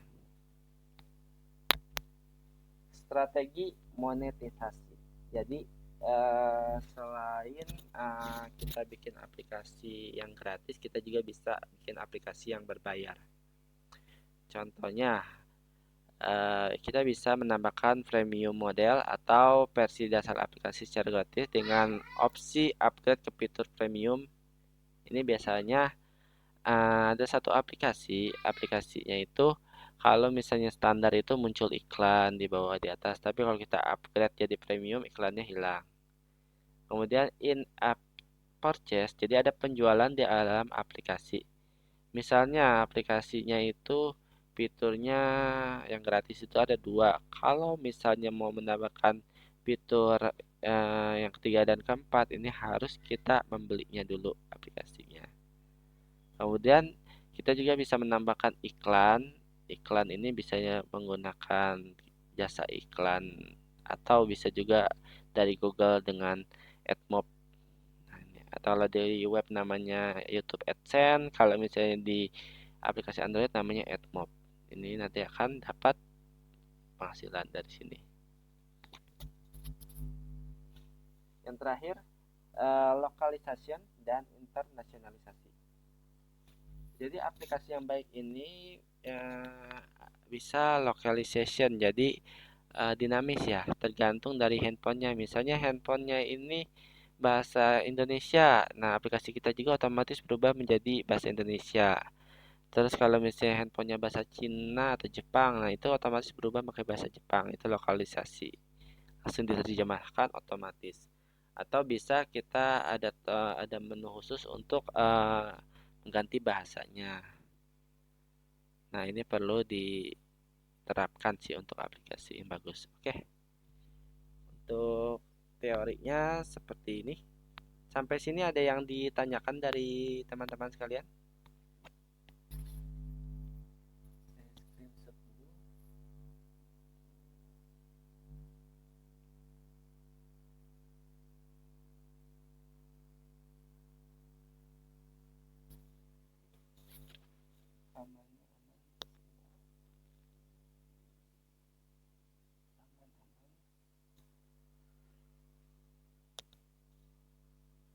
strategi monetisasi. Jadi selain kita bikin aplikasi yang gratis, kita juga bisa bikin aplikasi yang berbayar. Contohnya, kita bisa menambahkan premium model atau versi dasar aplikasi secara gratis dengan opsi upgrade ke fitur premium. Ini biasanya ada satu aplikasinya itu kalau misalnya standar itu muncul iklan di bawah di atas, tapi kalau kita upgrade jadi premium iklannya hilang. Kemudian in-app purchase, jadi ada penjualan di dalam aplikasi. Misalnya aplikasinya itu fiturnya yang gratis itu ada dua. Kalau misalnya mau menambahkan fitur yang ketiga dan keempat, ini harus kita membelinya dulu aplikasinya. Kemudian kita juga bisa menambahkan iklan. Iklan ini bisa menggunakan jasa iklan atau bisa juga dari Google dengan AdMob. Atau dari web namanya YouTube AdSense. Kalau misalnya di aplikasi Android namanya AdMob. Ini nanti akan dapat penghasilan dari sini. Yang terakhir, localization dan internationalisasi. Jadi aplikasi yang baik ini bisa localization, jadi dinamis ya, tergantung dari handphonenya. Misalnya handphonenya ini bahasa Indonesia, nah aplikasi kita juga otomatis berubah menjadi bahasa Indonesia. Terus kalau misalnya handphonenya bahasa Cina atau Jepang, nah itu otomatis berubah pakai bahasa Jepang, itu lokalisasi. Langsung diterjemahkan otomatis. Atau bisa kita ada menu khusus untuk mengganti bahasanya. Nah, ini perlu diterapkan sih untuk aplikasi yang bagus. Oke, untuk teorinya seperti ini. Sampai sini ada yang ditanyakan dari teman-teman sekalian?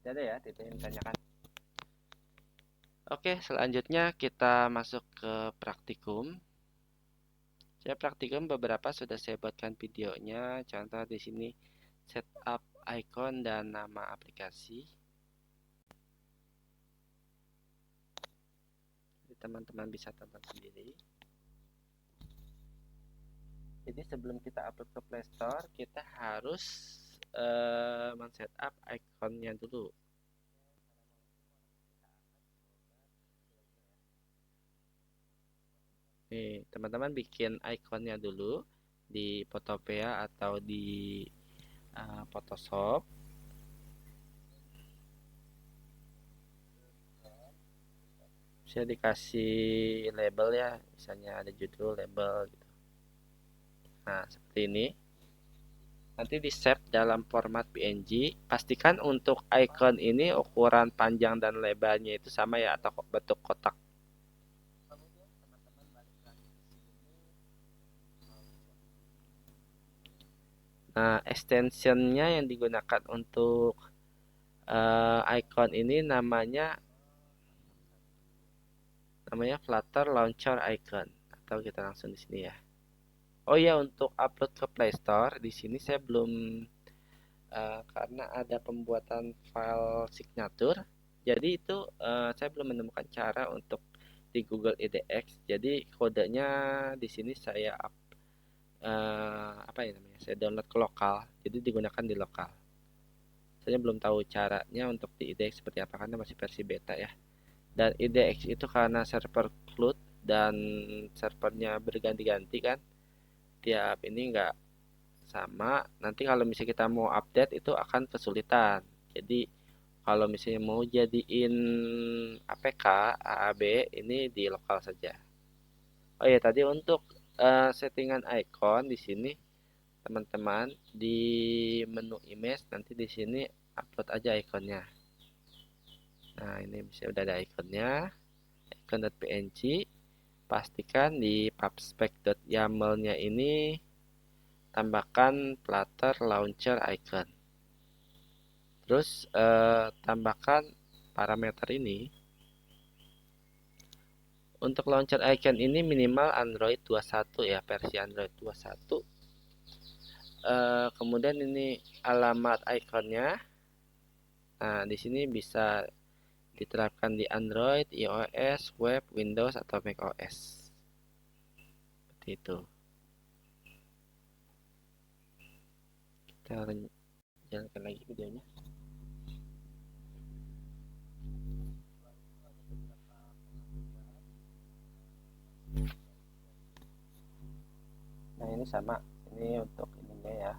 Tidak ada ya, tidak yang ditanyakan. Oke, selanjutnya kita masuk ke praktikum. Saya praktikum beberapa sudah saya buatkan videonya. Contoh di sini setup icon dan nama aplikasi. Jadi teman-teman bisa tonton sendiri. Jadi sebelum kita upload ke Play Store, kita harus men-setup ikonnya dulu. Nih, teman-teman bikin ikonnya dulu di Photopea atau di Photoshop. Bisa dikasih label ya, misalnya ada judul, label gitu. Nah, seperti ini. Nanti di save dalam format PNG. Pastikan untuk icon ini ukuran panjang dan lebarnya itu sama ya, atau bentuk kotak. Nah, extensionnya yang digunakan untuk icon ini namanya Flutter Launcher Icon. Atau kita langsung di sini ya. Oh ya, untuk upload ke Play Store di sini saya belum karena ada pembuatan file signature. Jadi itu saya belum menemukan cara untuk di Google IDX. Jadi kodenya di sini saya apa ya namanya? Saya download ke lokal. Jadi digunakan di lokal. Saya belum tahu caranya untuk di IDX seperti apa karena masih versi beta ya. Dan IDX itu karena server cloud dan servernya berganti-ganti kan, tiap ini enggak sama. Nanti kalau misalnya kita mau update itu akan kesulitan. Jadi kalau misalnya mau jadiin APK AAB ini di lokal saja. Oh ya, tadi untuk settingan icon di sini teman-teman di menu image nanti di sini upload aja ikonnya. Nah, ini bisa udah ada ikonnya, icon.png. Pastikan di pubspec.yaml-nya ini tambahkan Flutter Launcher Icon. Terus tambahkan parameter ini. Untuk launcher icon ini minimal Android 21 ya, versi Android 21. Kemudian ini alamat ikonnya. Nah, di sini bisa diterapkan di Android, iOS, web, Windows atau macOS. Seperti itu. Kita jalankan lagi videonya. Nah, ini sama. Ini untuk ininya ya.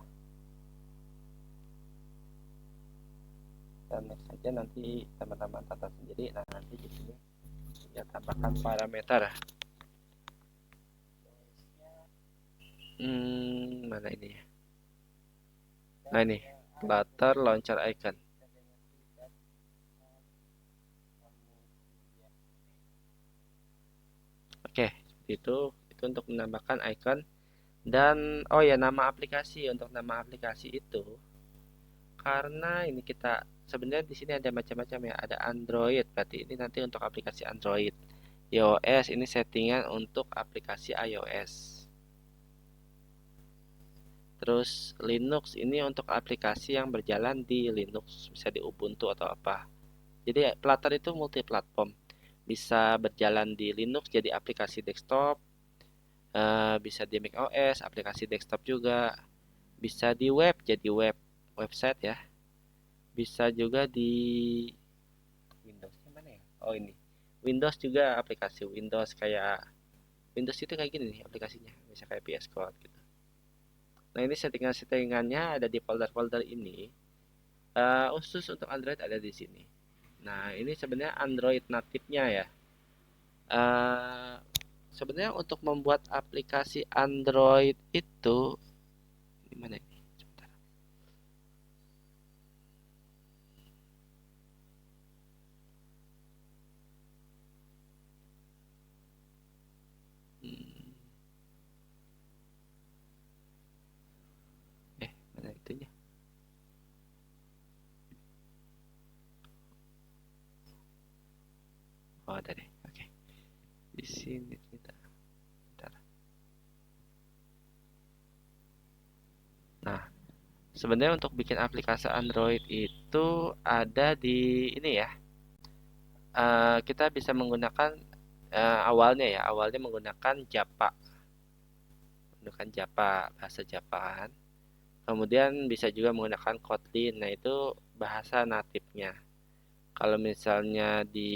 Dan next saja, nanti teman-teman tata sendiri. Nah, nanti di sini ya tambahkan parameter. Mana ini ya? Nah, ini Flutter Launcher Icon. Oke, itu untuk menambahkan icon. Dan oh ya, nama aplikasi. Untuk nama aplikasi itu, karena ini kita sebenarnya di sini ada macam-macam ya. Ada Android, berarti ini nanti untuk aplikasi Android. iOS ini settingan untuk aplikasi iOS. Terus Linux ini untuk aplikasi yang berjalan di Linux, bisa di Ubuntu atau apa. Jadi Flutter itu multi platform, bisa berjalan di Linux jadi aplikasi desktop, bisa di macOS aplikasi desktop juga, bisa di web jadi website ya, bisa juga di Windows mana ya, oh ini Windows juga, aplikasi Windows kayak Windows itu kayak gini nih aplikasinya, bisa kayak VS Code gitu. Nah, ini settingannya ada di folder-folder ini. Khusus untuk Android ada di sini. Nah, ini sebenarnya Android natifnya ya. Uh, Sebenarnya untuk membuat aplikasi Android itu gimana ini? Sebentar. Hmm, Mana itunya? Oh, ada deh. Oke. Di sini kita. Bentar. Nah, sebenarnya untuk bikin aplikasi Android itu ada di ini ya. Kita bisa menggunakan awalnya ya, awalnya menggunakan Java. Menggunakan Java, bahasa Java kan. Kemudian bisa juga menggunakan Kotlin. Nah, itu bahasa natifnya. Kalau misalnya di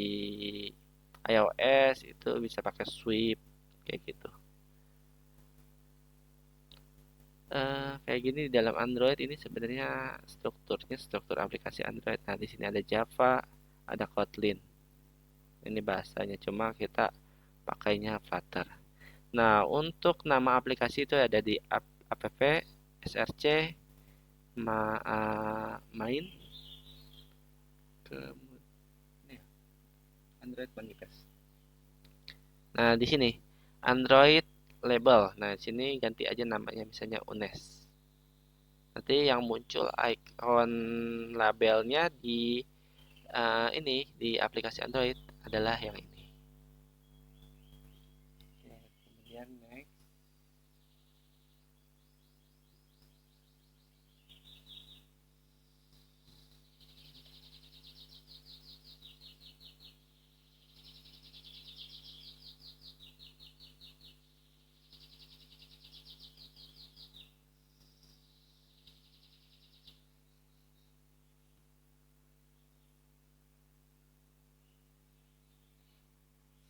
iOS itu bisa pakai Swift kayak gitu. Kayak gini di dalam Android ini sebenarnya strukturnya struktur aplikasi Android. Nah, di sini ada Java, ada Kotlin. Ini bahasanya, cuma kita pakainya Flutter. Nah, untuk nama aplikasi itu ada di app, src, main, kemudian Android Manifest. Nah, di sini Android label. Nah, di sini ganti aja namanya misalnya UNES. Nanti yang muncul icon labelnya di ini di aplikasi Android adalah yang ini. Oke, kemudian next.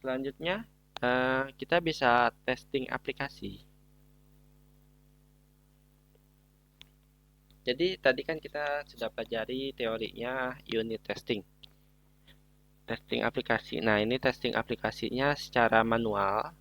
Selanjutnya kita bisa testing aplikasi. Jadi tadi kan kita sudah pelajari teorinya unit testing. Testing aplikasi. Nah, ini testing aplikasinya secara manual.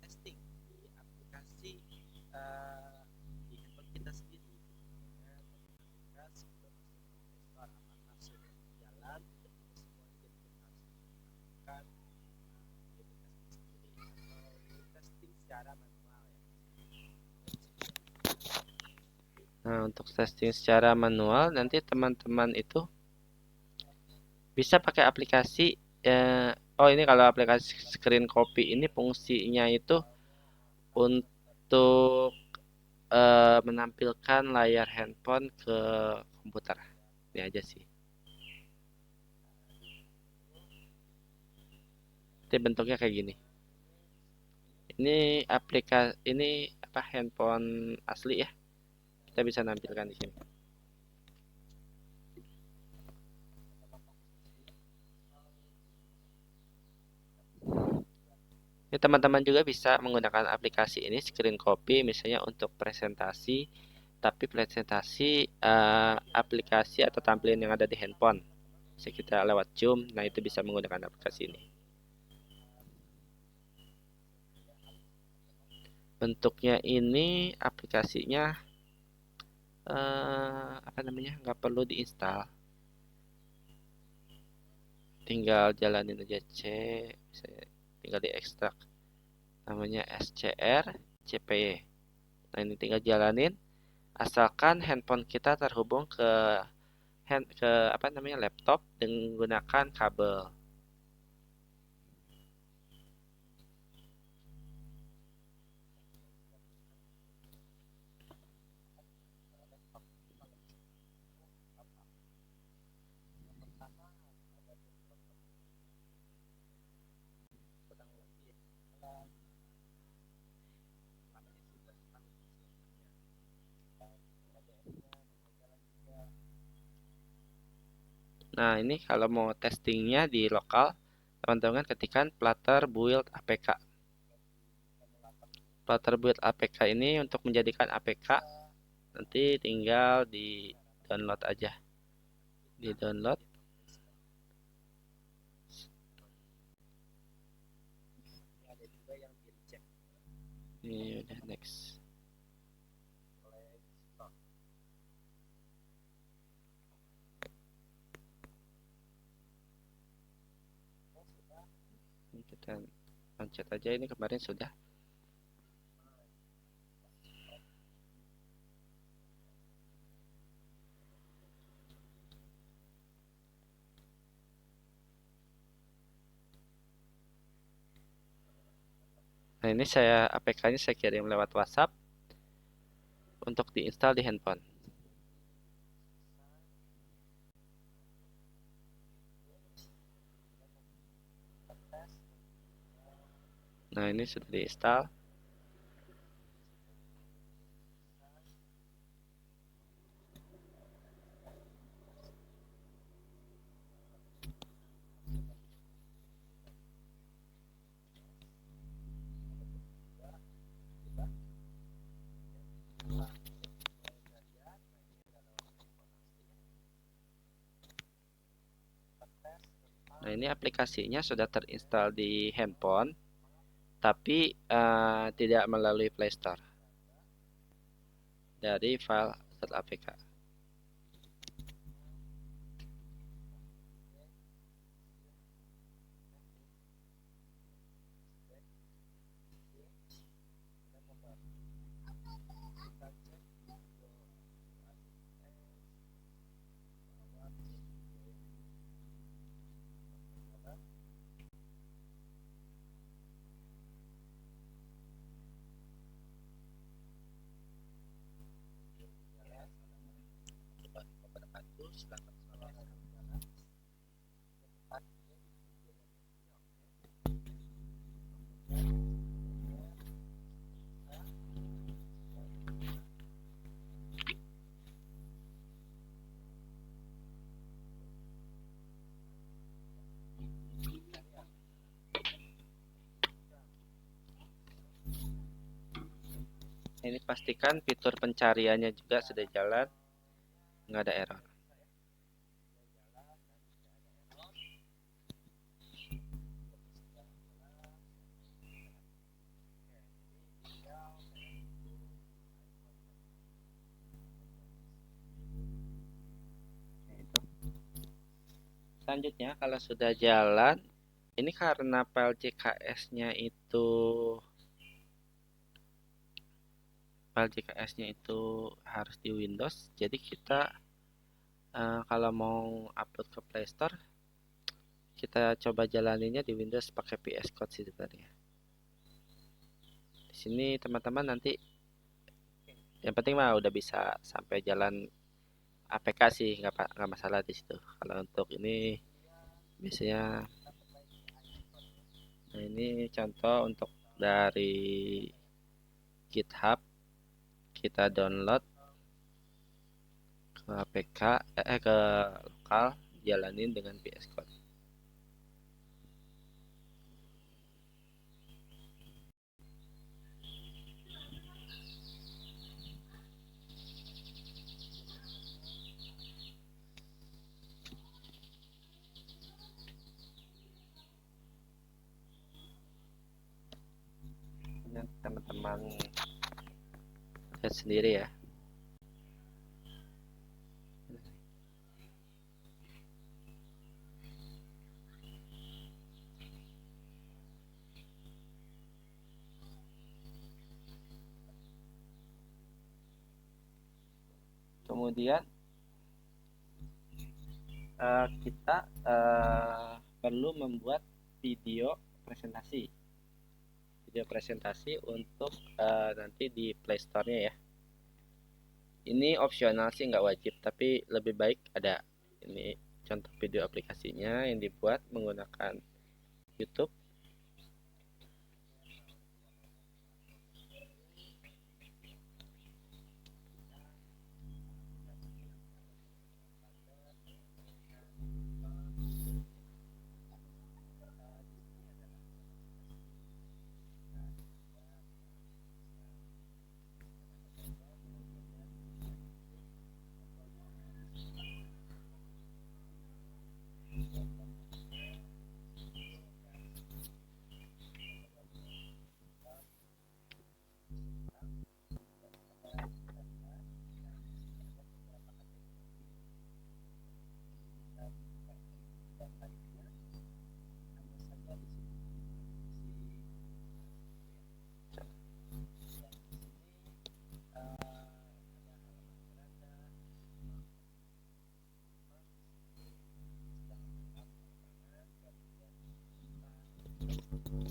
Testing di aplikasi Nah, untuk testing secara manual nanti teman-teman itu bisa pakai aplikasi oh ini kalau aplikasi screen copy ini fungsinya itu untuk menampilkan layar handphone ke komputer. Ini aja sih. Nanti bentuknya kayak gini. Ini apa handphone asli ya. Kita bisa nampilkan di sini. Ya, teman-teman juga bisa menggunakan aplikasi ini screen copy misalnya untuk presentasi, tapi presentasi aplikasi atau tampilan yang ada di handphone. Bisa kita lewat Zoom, nah itu bisa menggunakan aplikasi ini. Bentuknya ini aplikasinya apa namanya, nggak perlu diinstal, tinggal jalanin aja misalnya tinggal diekstrak namanya SCR CPY. Nah ini tinggal jalanin asalkan handphone kita terhubung ke apa namanya laptop dengan menggunakan kabel. Nah ini kalau mau testingnya di lokal, teman-teman ketikkan Flutter build APK. Flutter build APK ini untuk menjadikan APK nanti tinggal di download aja, di download. Ini udah next. Ini kita pencet aja, ini kemarin sudah. Nah ini APK-nya saya kirim lewat WhatsApp untuk diinstal di handphone. Nah ini sudah diinstal. Nah ini aplikasinya sudah terinstall di handphone, tapi tidak melalui Play Store. Dari file .apk. Ini pastikan fitur pencariannya juga sudah jalan, nggak ada error. Selanjutnya kalau sudah jalan, ini karena file CKS-nya itu file JKS-nya itu harus di Windows. Jadi kita kalau mau upload ke Play Store, kita coba jalaninnya di Windows pakai VS Code sih sebenarnya. Di sini teman-teman nanti yang penting mah udah bisa sampai jalan APK sih, nggak masalah di situ. Kalau untuk ini biasanya, nah ini contoh untuk dari GitHub, kita download ke APK, ke lokal, jalanin dengan VS Code. Dan teman-teman lihat sendiri ya. Kemudian kita perlu membuat video presentasi. Video presentasi untuk nanti di Play Store-nya ya. Ini opsional sih, nggak wajib, tapi lebih baik ada. Ini contoh video aplikasinya yang dibuat menggunakan YouTube.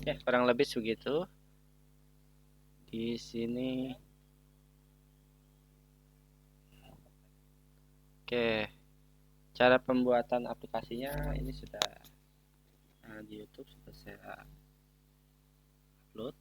Ya, kurang lebih segitu. Di sini, oke, cara pembuatan aplikasinya ini sudah di YouTube sudah saya upload.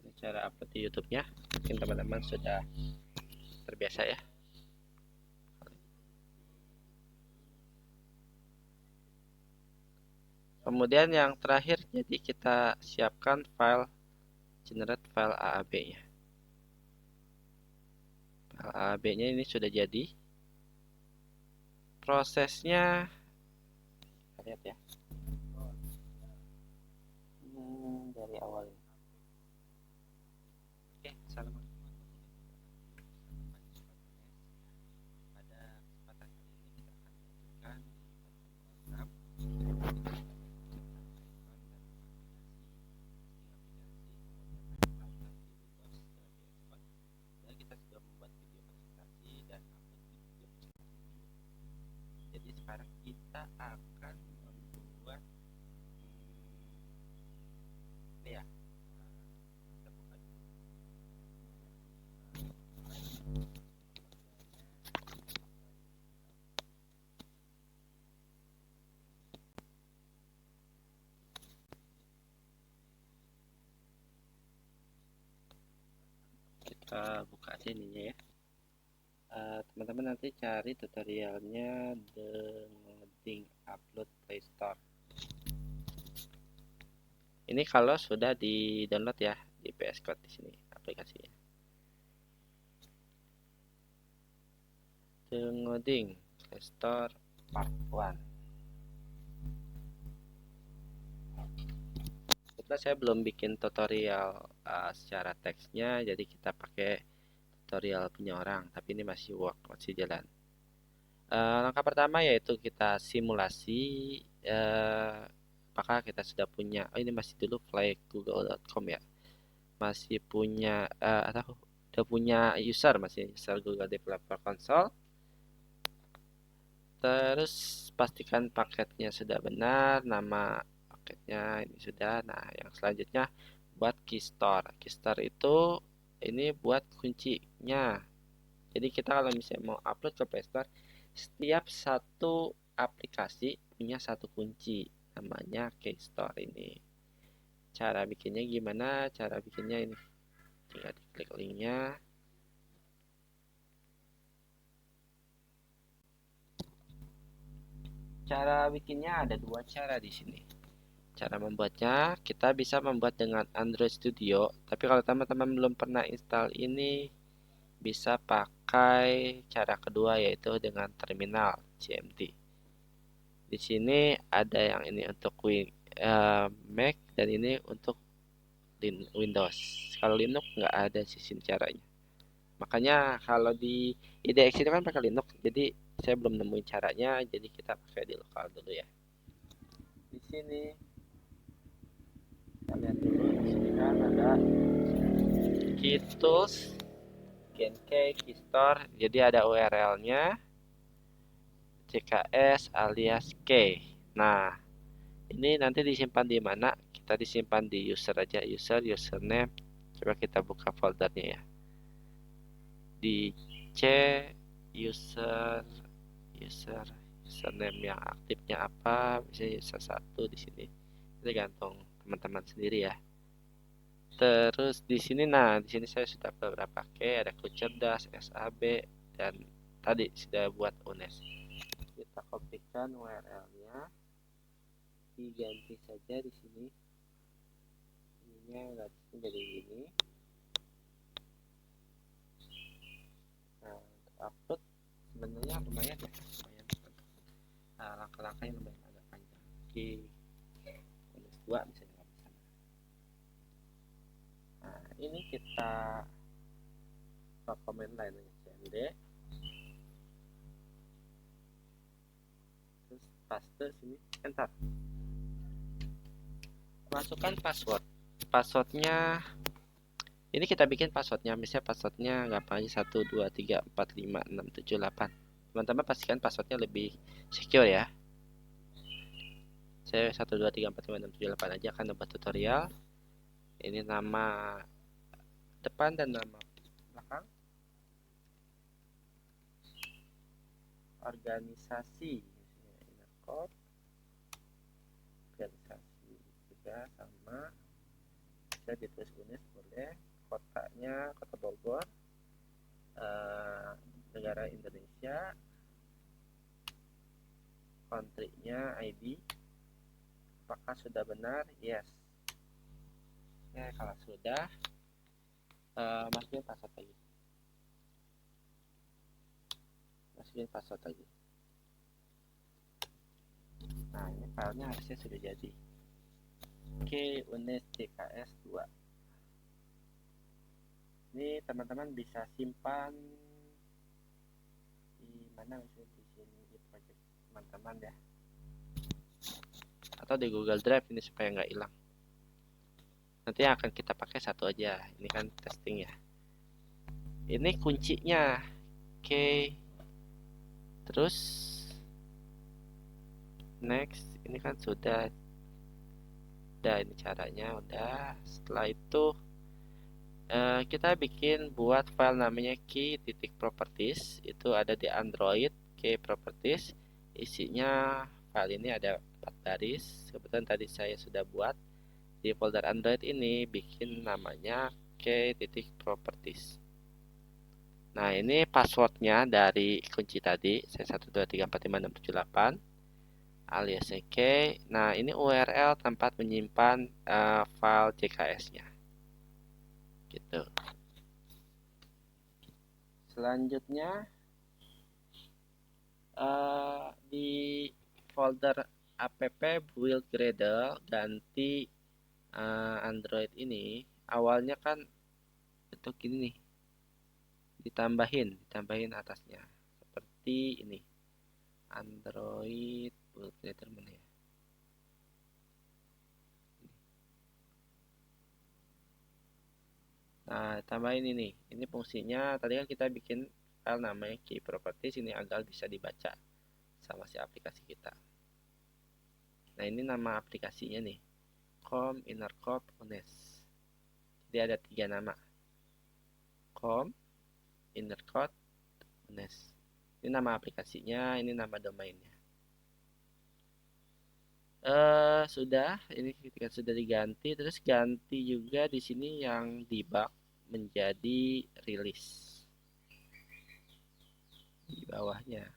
Ini cara upload di YouTube-nya. Mungkin teman-teman sudah terbiasa ya. Kemudian yang terakhir, jadi kita siapkan generate file AAB-nya. File AAB-nya ini sudah jadi. Prosesnya, kita lihat ya. Dari awal ini. Oke, assalamualaikum. Pada kesempatan kali ini kita akan melanjutkan program dan kita sudah membuat video presentasi dan upload video presentasi. Jadi sekarang kita akan membuat ini ya. Kita buka dulu. Kita buka aja ininya ya. Teman-teman nanti cari tutorialnya Downloading Upload Play Store. Ini kalau sudah di download ya di VS Code di sini aplikasinya. Downloading Play Store Part 1. Setelah saya belum bikin tutorial secara teksnya, jadi kita pakai tutorial punya orang, tapi ini masih jalan. Langkah pertama yaitu kita simulasi. Apakah kita sudah punya, ini masih dulu flygoogle.com ya, masih punya atau udah punya masih user Google Developer Console. Terus pastikan paketnya sudah benar, nama paketnya ini sudah. Nah, yang selanjutnya buat keystore. Keystore itu ini buat kuncinya. Jadi kita kalau misalnya mau upload ke Play Store, setiap satu aplikasi punya satu kunci, namanya keystore ini. Cara bikinnya gimana? Cara bikinnya ini, tinggal diklik linknya. Cara bikinnya ada dua cara di sini. Cara membuatnya, kita bisa membuat dengan Android Studio, tapi kalau teman-teman belum pernah install ini, bisa pakai cara kedua yaitu dengan terminal CMD. Di sini ada yang ini untuk Mac dan ini untuk Windows. Kalau Linux nggak ada sih sini caranya. Makanya kalau di IDX itu kan pakai Linux, jadi saya belum nemuin caranya, jadi kita pakai di lokal dulu ya. Di sini kita lihat dulu, di sini kan ada Keystools, Genkey, Keystore, jadi ada URL-nya CKS alias K. Nah, ini nanti disimpan di mana? Kita disimpan di user aja, username. Coba kita buka foldernya ya. Di C username yang aktifnya apa? Misalnya user 1 di sini. Tergantung teman-teman sendiri ya. Terus di sini, nah di sini saya sudah beberapa pakai, ada Kucerdas, SAB, dan tadi sudah buat UNES. Kita kopikan URL-nya, diganti saja di sini. Ininya jadi ini. Nah, untuk upload sebenarnya lumayan ya, lumayan. Nah, langkah-langkahnya lumayan agak panjang. Oke, UNES 2 misalnya. Nah, ini kita komen lainnya CMD. Terus paste sini, enter. Masukkan passwordnya. Ini kita bikin passwordnya, misalnya passwordnya gampang aja 1 2 3 4 5 6 7 8. Teman-teman pastikan passwordnya lebih secure ya. Saya 1 2 3 4 5 6 7 8 aja kan buat tutorial. Ini nama depan dan nama belakang. Organisasi, inner code. Organisasi juga sama. Bisa ditulis UNES boleh. Kotanya Kota Bogor, negara Indonesia, country-nya ID. Apakah sudah benar? Yes. Oke, kalau sudah, masukin password lagi. Nah, ini filenya harusnya sudah jadi. Oke, UNES CKS 2. Ini teman-teman bisa simpan di mana, misalnya di sini di project teman-teman ya, atau di Google Drive ini supaya nggak hilang. Nanti yang akan kita pakai satu aja, ini kan testing ya. Ini kuncinya. Oke, terus next, ini kan sudah ini caranya udah. Setelah itu kita bikin buat file namanya key.properties, itu ada di Android. Key properties isinya file ini ada 4 baris. Kebetulan tadi saya sudah buat di folder Android ini, bikin namanya key.properties. Nah, ini passwordnya dari kunci tadi, saya 1 2 3 4 5 6 7 8 alias k. Nah, ini URL tempat menyimpan file CKS-nya. Gitu. Selanjutnya di folder app build Gradle ganti Android ini, awalnya kan bentuk ini nih, ditambahin atasnya seperti ini. Android build creator mana ya? Nah, tambahin ini fungsinya. Tadi kan kita bikin file namanya key properties, ini agar bisa dibaca sama si aplikasi kita. Nah, ini nama aplikasinya nih, com inner corp honest. Jadi ada 3 nama, com inner corp honest. Ini nama aplikasinya, ini nama domainnya. Sudah, ini ketika sudah diganti, terus ganti juga di sini yang debug menjadi release di bawahnya.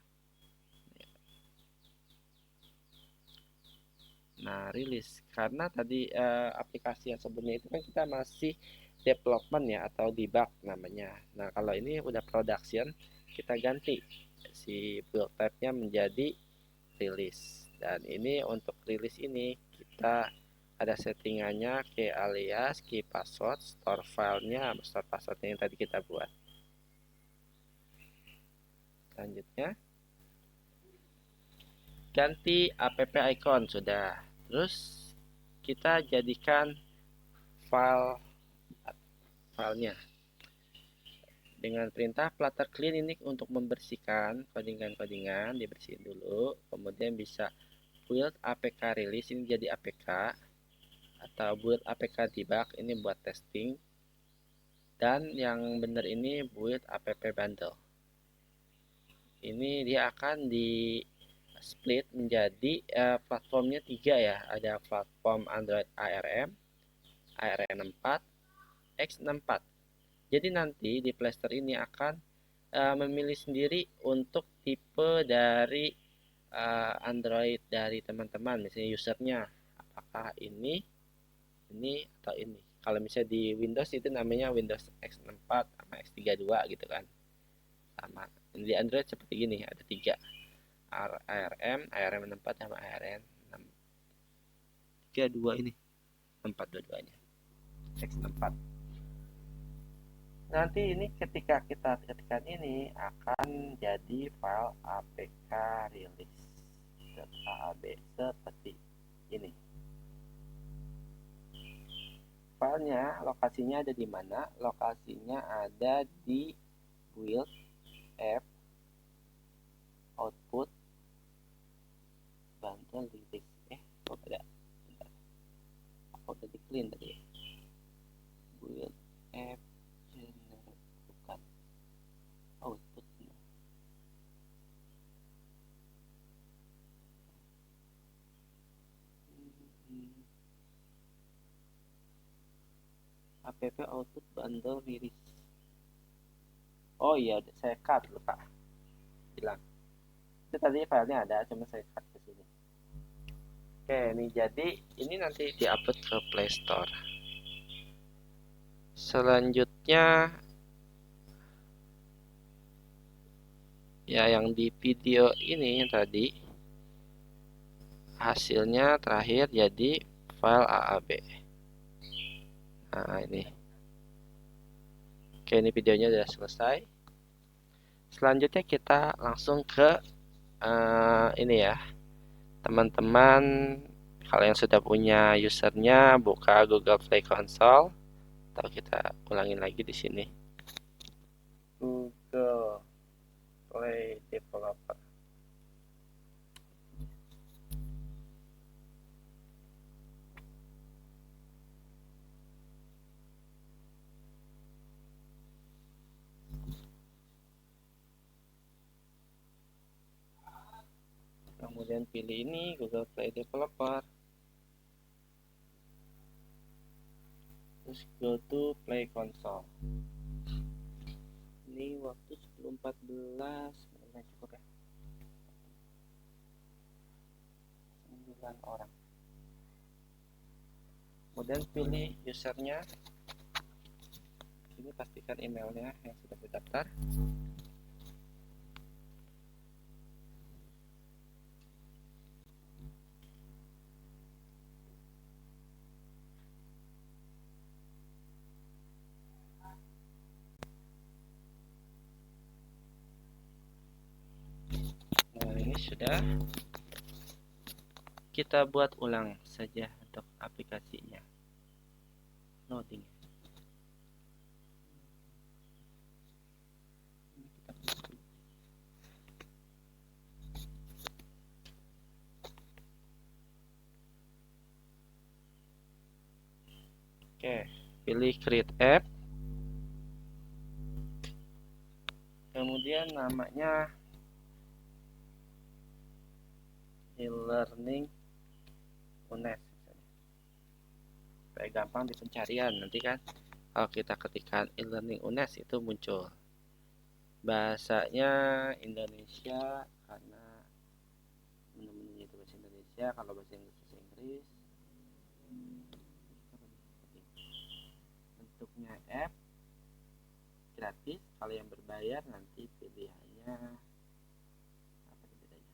Nah, rilis karena tadi aplikasi yang sebelumnya itu kan kita masih development ya, atau debug namanya. Nah, kalau ini udah production, kita ganti si build type-nya menjadi release. Dan ini untuk rilis ini kita ada settingannya, key alias, key password, store filenya, store passwordnya yang tadi kita buat. Selanjutnya ganti app icon sudah. Terus kita jadikan filenya dengan perintah flutter clean. Ini untuk membersihkan codingan-codingan, dibersihin dulu, kemudian bisa build apk release, ini jadi apk, atau build apk debug, ini buat testing, dan yang benar ini build app bundle. Ini dia akan di split menjadi platformnya 3 ya, ada platform Android ARM, ARM 4, X64. Jadi nanti di Playstore ini akan memilih sendiri untuk tipe dari Android dari teman-teman, misalnya usernya apakah ini atau ini. Kalau misalnya di Windows itu namanya Windows X64 sama X32 gitu kan. Sama di Android seperti gini, ada 3, ARM, ARM64 sama ARM32 ini, 4 dua-duanya, X64. Nanti ini ketika kita ketikkan ini akan jadi file apk release.aab seperti ini. Filenya lokasinya ada di mana? Lokasinya ada di build app output bundle release. Kok ada? Bentar. Apa udah di clean tadi? Build app bukan output. App output bundle release. Oh iya, saya cut lupa bilang. Itu tadi filenya ada, cuma saya cut ke sini. Oke, ini jadi ini nanti diupload ke Play Store. Selanjutnya ya, yang di video ini tadi hasilnya terakhir jadi file AAB. Nah, ini. Oke, ini videonya sudah selesai. Selanjutnya kita langsung ke ini ya, teman-teman. Kalau yang sudah punya usernya, buka Google Play Console, atau kita ulangin lagi di sini, Google Play Developer. Kemudian pilih ini, Google Play Developer. Terus go to Play Console. Ini waktu 10.14, cukup ya, 9 orang. Kemudian pilih usernya. Ini pastikan emailnya yang sudah terdaftar. ini sudah. Kita buat ulang saja untuk aplikasinya. Loading. Oke, pilih create app. Kemudian namanya e-learning UNES. Supaya gampang di pencarian nanti kan. Kalau kita ketikkan e-learning UNES itu muncul. Bahasanya Indonesia karena menu-menunya itu bahasa Indonesia. Kalau bahasa Inggris bahasa Inggris. Bentuknya app gratis. Kalau yang berbayar nanti pilihannya apa bedanya?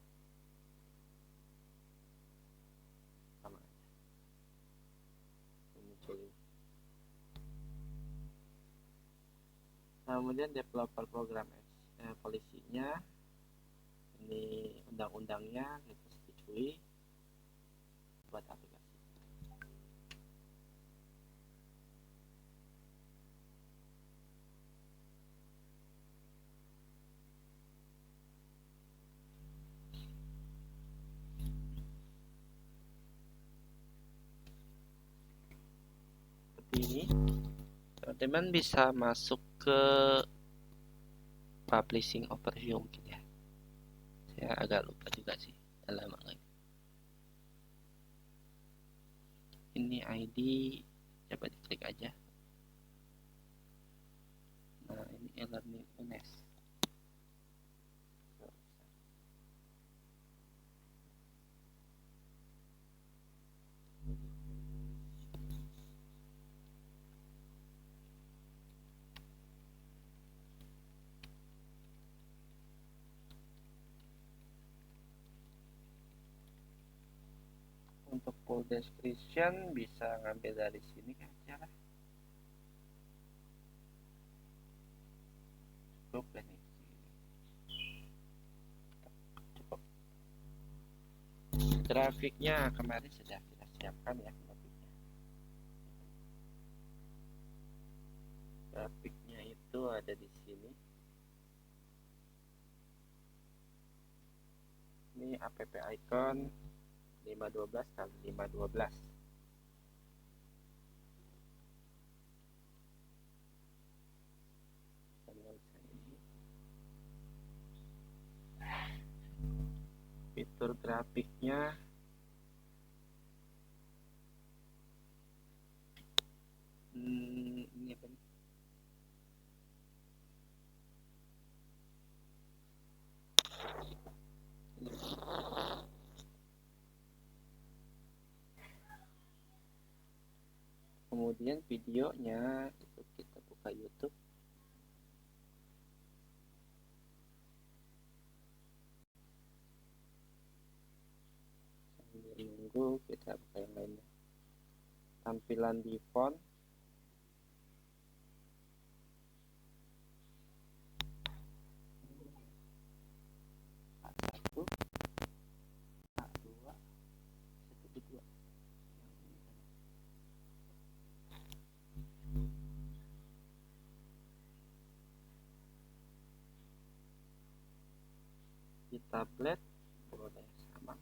Sama aja. Muncul. Kemudian developer program polisinya, ini undang-undangnya kita setujui buat aplikasi. Seperti ini, teman-teman bisa masuk ke publishing overview mungkin ya. Saya agak lupa juga sih, dalam lagi. Ini ID, coba diklik aja. Nah, ini e-learning UNES. Untuk full description bisa ngambil dari sini aja lah. Cukup ini. Cukup. Grafiknya kemarin sudah kita siapkan ya grafiknya. Grafiknya itu ada di sini. Ini app icon 512 kali 512. Fitur grafiknya ini apa nih? Kemudian videonya itu kita buka YouTube. Sambil nunggu kita buka yang lainnya. Tampilan di font. A1, A2, 1, 2. Di tablet boleh sama.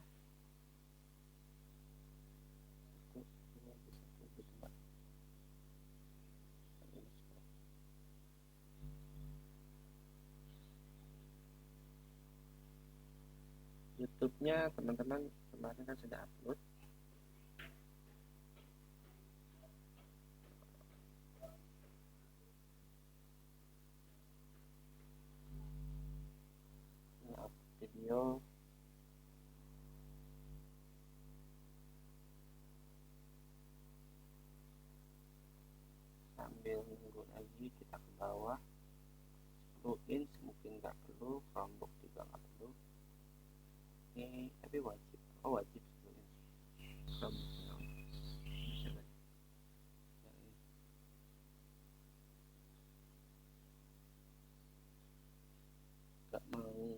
YouTube-nya teman-teman kemarin kan sudah upload. Ini video. Sambil nunggu lagi kita ke bawah. Login mungkin nggak perlu, Chromebook juga nggak perlu. Ini tapi wajib. Oh wajib login. Chromebook nggak mau.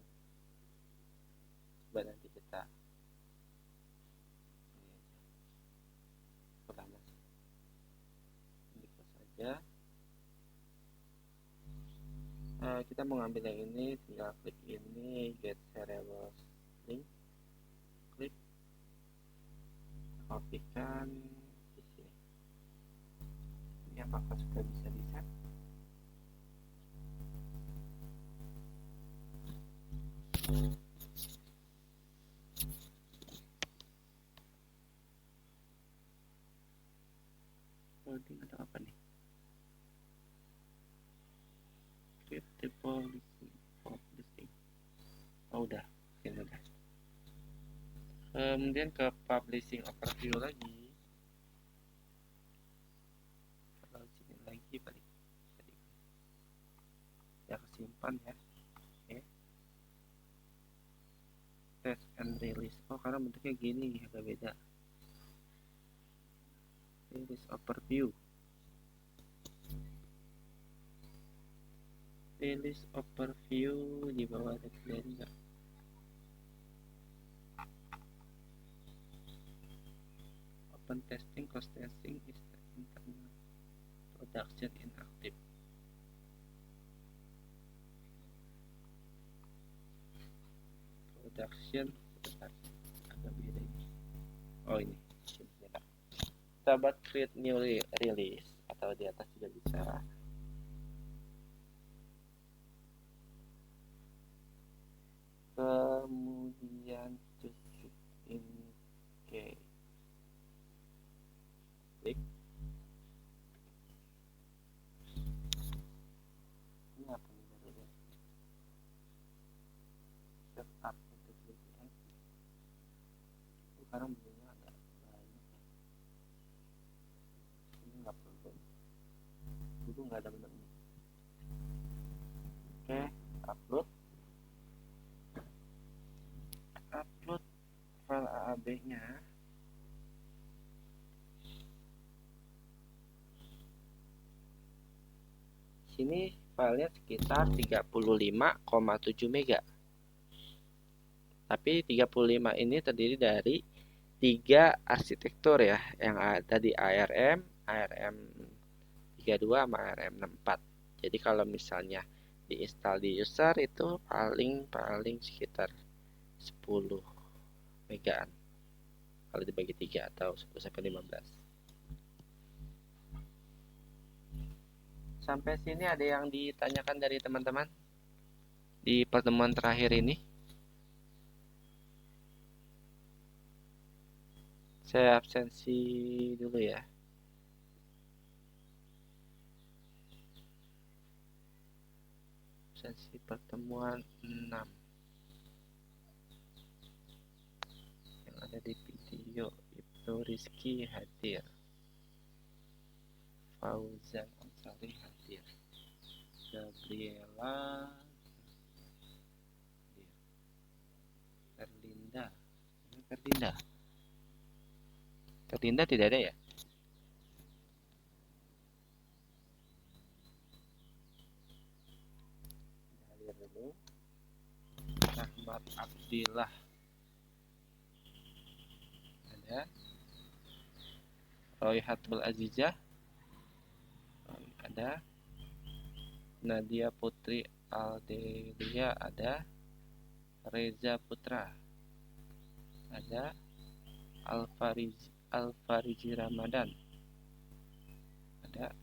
saja. Kita mau ngambil yang ini, tinggal klik ini, get variable link, klik, kopikan di sini. Ini apakah sudah bisa di set? Loading atau apa nih? Script publishing. Oh, udah, ini udah. Kemudian ke publishing overview lagi. Kalau sini lagi balik. Ya kesimpan ya. Oke. Test and release. Oh, karena bentuknya gini, agak beda. Release overview. Release overview di bawah ada clear enggak? Open testing, cross testing is the internal production inactive. Production agak beda ini. Oh ini. Kita buat create new release atau di atas juga bisa. Kemudian choose in case. Klik. Ini apa nih baru deh? Setup untuk VPN. Sekarang belum ada banyak ya. Ini nggak perlu. Dulu nggak ada benar ini. Oke, upload. Upload file AAB-nya. Sini filenya sekitar 35,7 mega. Tapi 35 ini terdiri dari 3 arsitektur ya, yang ada di ARM, ARM 32 sama ARM 64. Jadi kalau misalnya diinstal di user itu paling sekitar 10 megaan. Kalau dibagi 3 atau 10 sampai 15. Sampai sini ada yang ditanyakan dari teman-teman di pertemuan terakhir ini? Saya absensi dulu ya. Absensi pertemuan 6 yang ada di video. Ibnu Rizky hadir, Fauzan Ansari hadir, Gabriela hadir, Terlinda. Ini Terlinda tidak ada ya? Hadir dulu. Rahmat Abdillah ada. Royhatul Azizah ada. Nadia Putri Aldelia ada. Reza Putra ada. Alfariji Ramadan ada.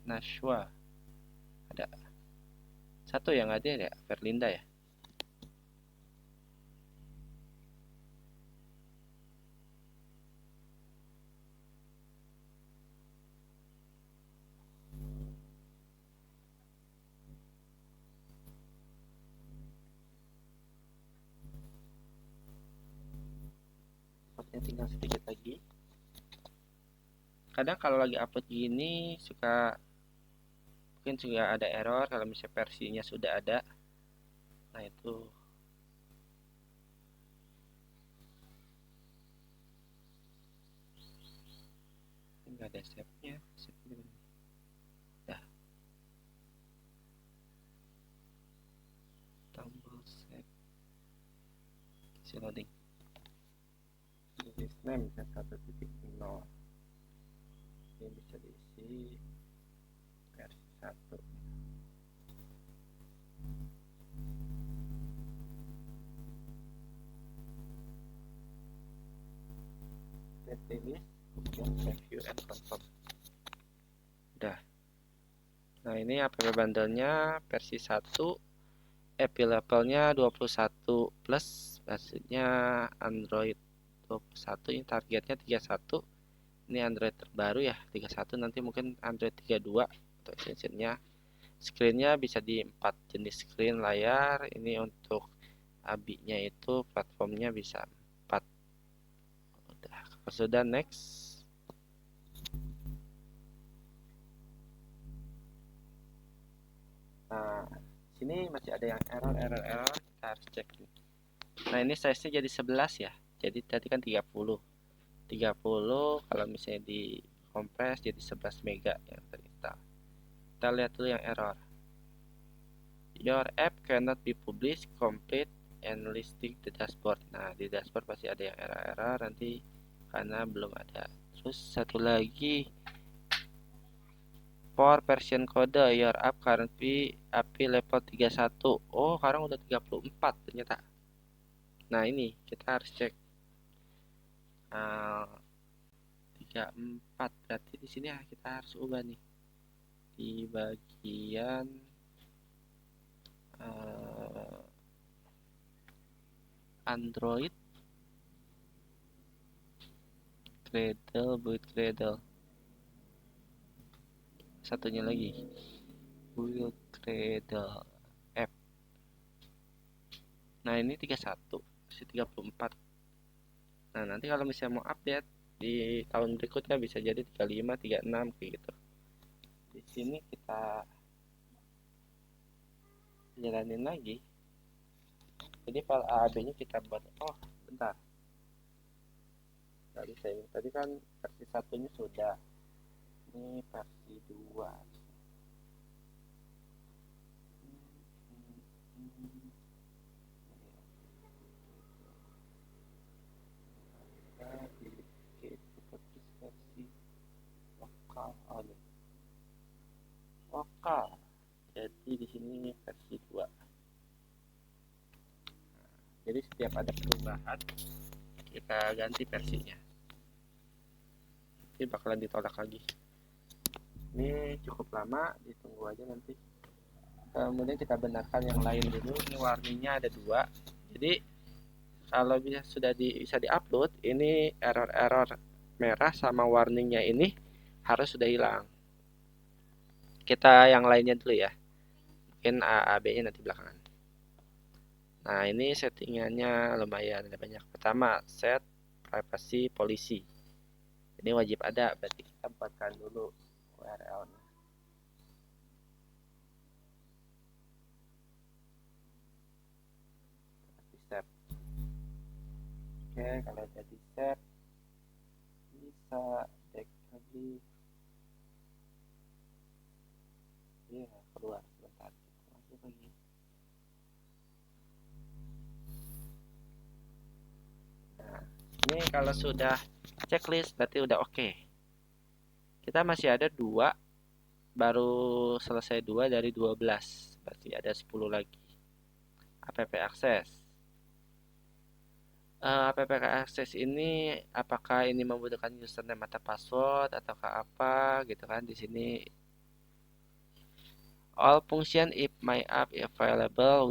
Nashwa ada. Satu yang ada ya, Verlinda ya. Tinggal sedikit lagi. Kadang kalau lagi upload gini mungkin juga ada error kalau misalnya versinya sudah ada. Nah itu nggak ada save-nya. Dah. Tombol save. Isi loading. Release name 1.0. ini bisa diisi versi 1. Release, kemudian review and confirm. Udah. Nah, ini app bundle-nya versi 1, API levelnya 21 plus, maksudnya Android 21, ini targetnya 31. Ini Android terbaru ya, 31, nanti mungkin Android 32 untuk extensionnya. Screen-nya bisa di 4 jenis screen layar. Ini untuk ABI-nya itu platformnya bisa 4. Udah, kalau sudah next. Nah, sini masih ada yang error. Kita harus cek nih. Nah, ini size-nya jadi 11 ya. Jadi tadi kan 30. Kalau misalnya di kompres jadi 11 mega yang terinstall. Kita lihat dulu yang error. Your app cannot be published, complete, and listing the dashboard. Nah, di dashboard pasti ada yang error nanti karena belum ada. Terus satu lagi, for version code your app currently API level 31. Oh, sekarang udah 34 ternyata. Nah, ini kita harus cek 34, berarti di sini kita harus ubah nih di bagian Android build Cradle, satunya lagi build Cradle app. Nah, ini 31 masih 34. Nah, nanti kalau misalnya mau update di tahun berikutnya bisa jadi 35, 36 kayak gitu. Di sini kita jalanin lagi. Jadi file AAB-nya kita buat. Oh, bentar. Tadi kan versi 1-nya sudah. Ini versi 2. Versi lokal. Lokal. Jadi di sini versi 2. Jadi setiap ada perubahan kita ganti versinya. Nanti bakalan ditolak lagi. Ini cukup lama, ditunggu aja nanti. Kemudian kita benarkan yang lain dulu. Ini warningnya ada 2. Jadi kalau sudah bisa diupload, ini error merah sama warningnya ini harus sudah hilang. Kita yang lainnya dulu ya. Mungkin AAB-nya nanti belakangan. Nah, ini settingannya lumayan ada banyak. Pertama, set privacy policy. Ini wajib ada, berarti kita buatkan dulu URL-nya. Save. Oke, kalau jadi save bisa cek lagi. Iya, keluar sebentar. Masuk lagi. Nah, ini kalau sudah checklist berarti udah oke. Kita masih ada 2, baru selesai 2 dari 12, berarti ada 10 lagi. App Access. App Access ini apakah ini membutuhkan username atau password ataukah apa gitu kan. Di sini all function if my app available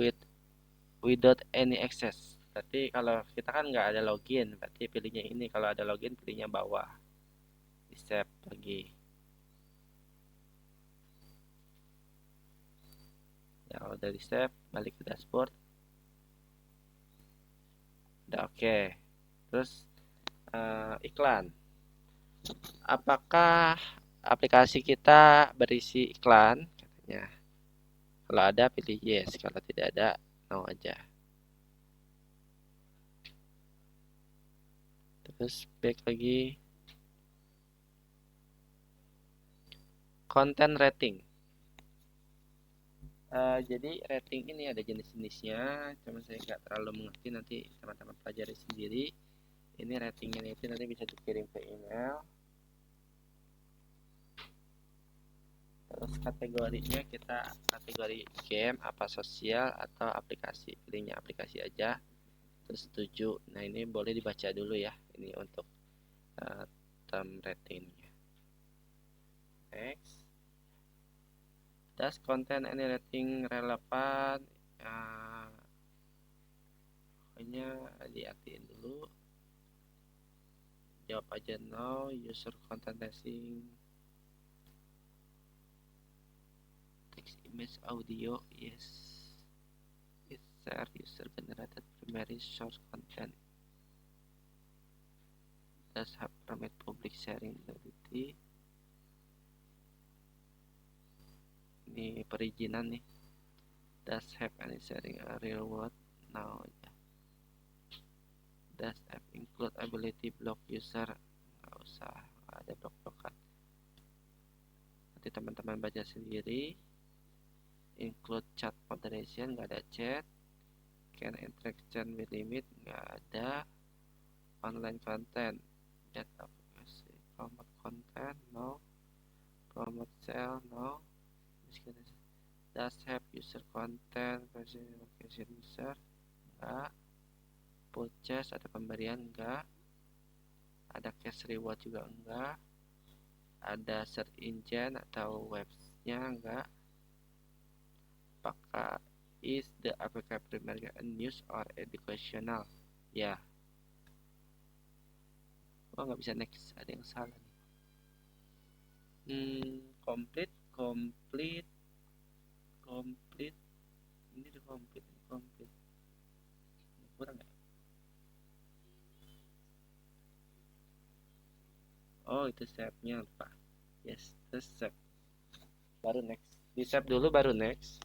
without any access. Berarti kalau kita kan nggak ada login, berarti pilihnya ini. Kalau ada login pilihnya bawah. Di save lagi. Ya, udah di save, balik ke dashboard. Udah oke. Terus iklan. Apakah aplikasi kita berisi iklan? Katanya. Kalau ada pilih yes, kalau tidak ada no aja. Terus back lagi. Content rating. Jadi rating ini ada jenis-jenisnya, cuman saya nggak terlalu mengerti, nanti teman-teman pelajari sendiri. Ini ratingnya itu nanti bisa dikirim ke email. Terus kategorinya kita kategori game, apa sosial atau aplikasi. Pilihnya aplikasi aja. Terus setuju. Nah ini boleh dibaca dulu ya. Ini untuk term ratingnya. Next. Does content any rating relevant? Pokoknya diartiin dulu. Jawab aja no. User content testing. Text, image, audio, yes. It's share user generated primary source content. Does have permit public sharing ability. Ini perizinan nih. Does have any sharing a real world? No. Does app include ability block user? Nggak usah, nggak ada blok-blokan. Nanti teman-teman baca sendiri. Include chat moderation, nggak ada chat. Can interaction with limit, nggak ada. Online content, that application. Promote content, no. Promote sale, no. Does have user content version location user, enggak. Purchase, ada pemberian, enggak. Ada cash reward juga enggak. Ada search engine atau websnya enggak. Apakah is the application primary news or educational? Ya. Oh nggak bisa next, ada yang salah nih. Complete. Ini udah complete. Ini kurang ya? Oh itu save-nya lupa. Yes, terus save. Baru next. Di save dulu baru next.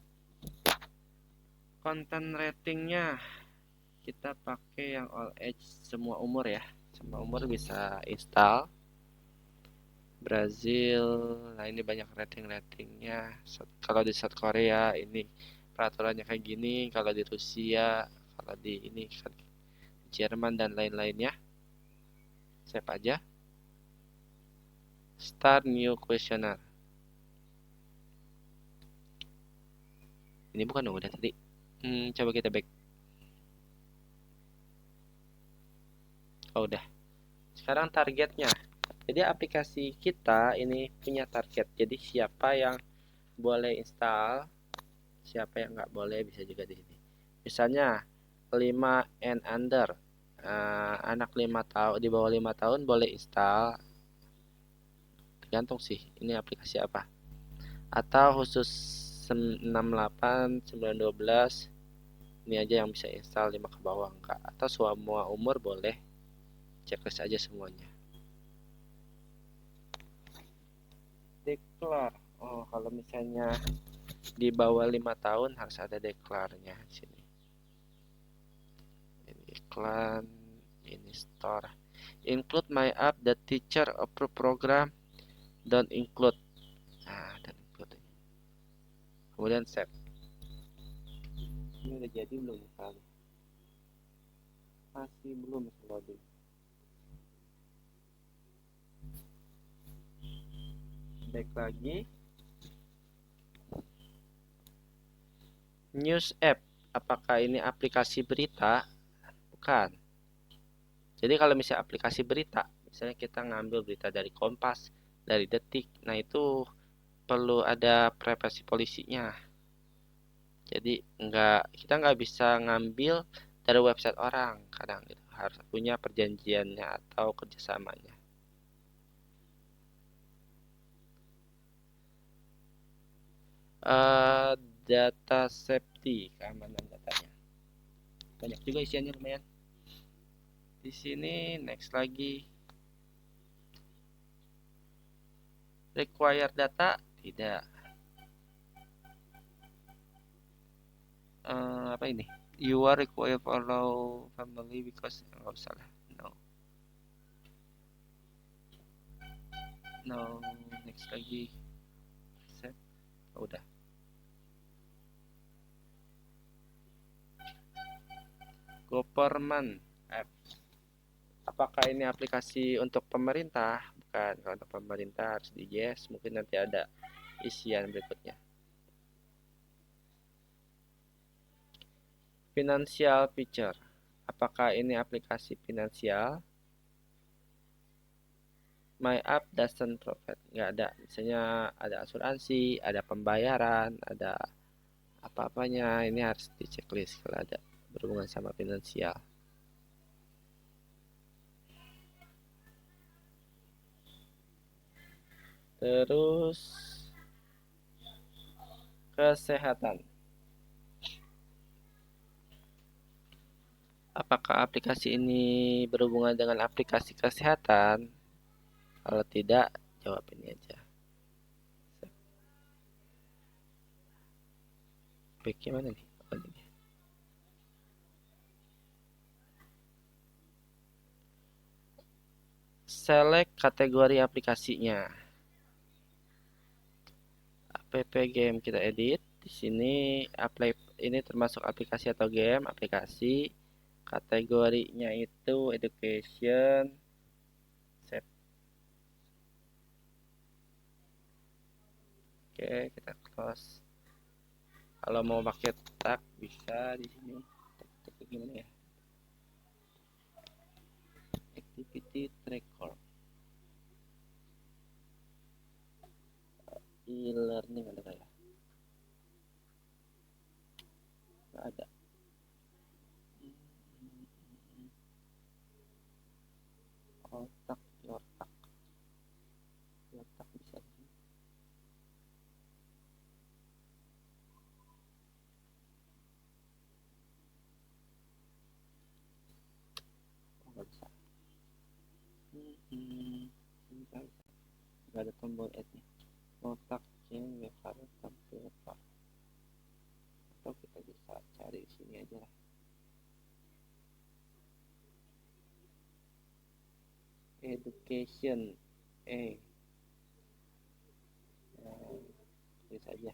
Content ratingnya kita pakai yang all age, semua umur ya. Semua umur bisa install. Brazil, nah ini banyak ratingnya. Kalau di South Korea ini peraturannya kayak gini. Kalau di Rusia, kalau di ini kan Jerman dan lain-lainnya. Save aja. Start new questionnaire. Ini bukan udah tadi. Coba kita back. Oh udah. Sekarang targetnya. Jadi aplikasi kita ini punya target. Jadi siapa yang boleh install, siapa yang nggak boleh bisa juga di sini. Misalnya 5 and under. Anak 5 tahun, di bawah 5 tahun boleh install. Tergantung sih ini aplikasi apa. Atau khusus 68, 912 ini aja yang bisa install, 5 ke bawah enggak. Atau semua umur boleh. Checklist aja semuanya. Declare. Oh, kalau misalnya di bawah 5 tahun harus ada declare-nya sini. Ini iklan, ini store. Include my app, the teacher approve program, don't include. Nah, don't include. Kemudian save. Ini udah jadi belum misalnya? Masih belum loading. Back lagi. News app. Apakah ini aplikasi berita? Bukan. Jadi kalau misalnya aplikasi berita, misalnya kita ngambil berita dari Kompas, dari Detik, nah itu perlu ada privasi polisinya. Jadi kita nggak bisa ngambil dari website orang, kadang gitu. Harus punya perjanjiannya atau kerjasamanya. Data safety, keamanan datanya. Banyak juga isiannya lumayan. Di sini next lagi. Require data tidak. Apa ini? You are required for follow family because nggak usah lah. No, next lagi. Set. Oh, udah. Government app. Apakah ini aplikasi untuk pemerintah? Bukan. Kalau untuk pemerintah harus di yes. Mungkin nanti ada isian berikutnya. Financial feature. Apakah ini aplikasi finansial? My app doesn't provide. Nggak ada. Misalnya ada asuransi, ada pembayaran, ada apa-apanya. Ini harus di checklist kalau ada berhubungan sama finansial. Terus kesehatan. Apakah aplikasi ini berhubungan dengan aplikasi kesehatan? Kalau tidak, jawab ini aja. Baiknya mana nih? Oh, ini. Select kategori aplikasinya. App game kita edit. Di sini apply ini termasuk aplikasi atau game, aplikasi. Kategorinya itu education. Save. Oke, kita close. Kalau mau pakai tag bisa di sini. Tag gimana ya? Activity tracker. E-learning ada nggak ya? Nggak ada. Otak, yotak. Yotak bisa di sini. Oh, nggak bisa. Bisa. Nggak ada tombol add-nya. Otak yang website tampil apa? Atau kita bisa cari di sini aja lah. Education tulis aja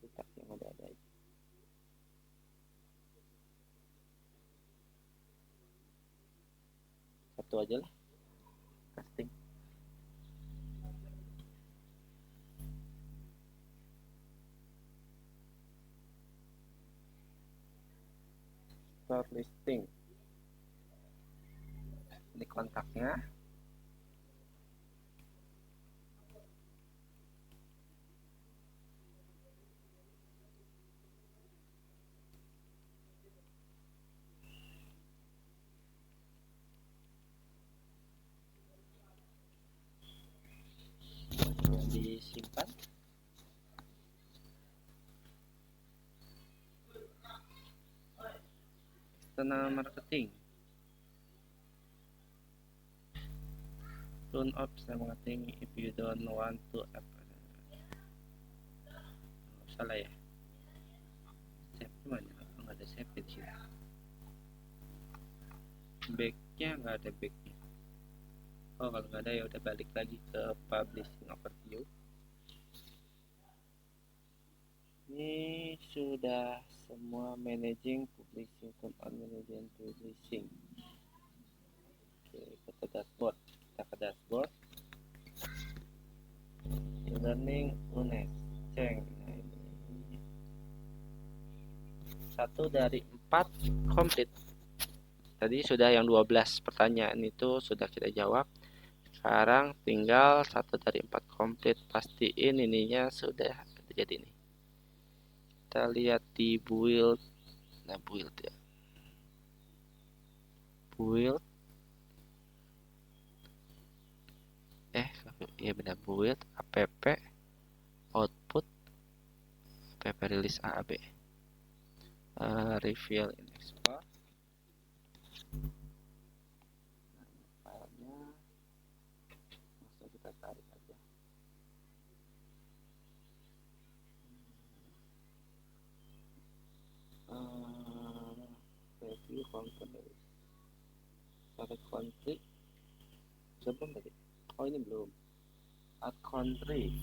letak yang ada aja. Satu aja lah, casting. Start listing. Ini kontaknya. Disimpan. External marketing. Turn off external marketing if you don't want to. Salah ya. Save mana? Nggak ada save di sini. Backnya nggak ada backnya. Oh, kalau nggak ada ya udah balik lagi ke publishing overview. Ini sudah semua managing publishing, turn on managing publishing. Oke, kita dashboard. Kita ke dashboard. E-learning UNES. Ceng. Nah, ini 1 dari 4 komplit. Tadi sudah yang 12 pertanyaan itu sudah kita jawab. Sekarang tinggal 1 dari 4 komplit. Pastiin ininya sudah jadi nih. Kita lihat di build. Nah, build ya. Build. Ya benar, build app output app release AAB. Reveal in export. Nah, filenya langsung kita tarik aja. Review component. Select country. Belum tadi. Oh, ini belum. Add country.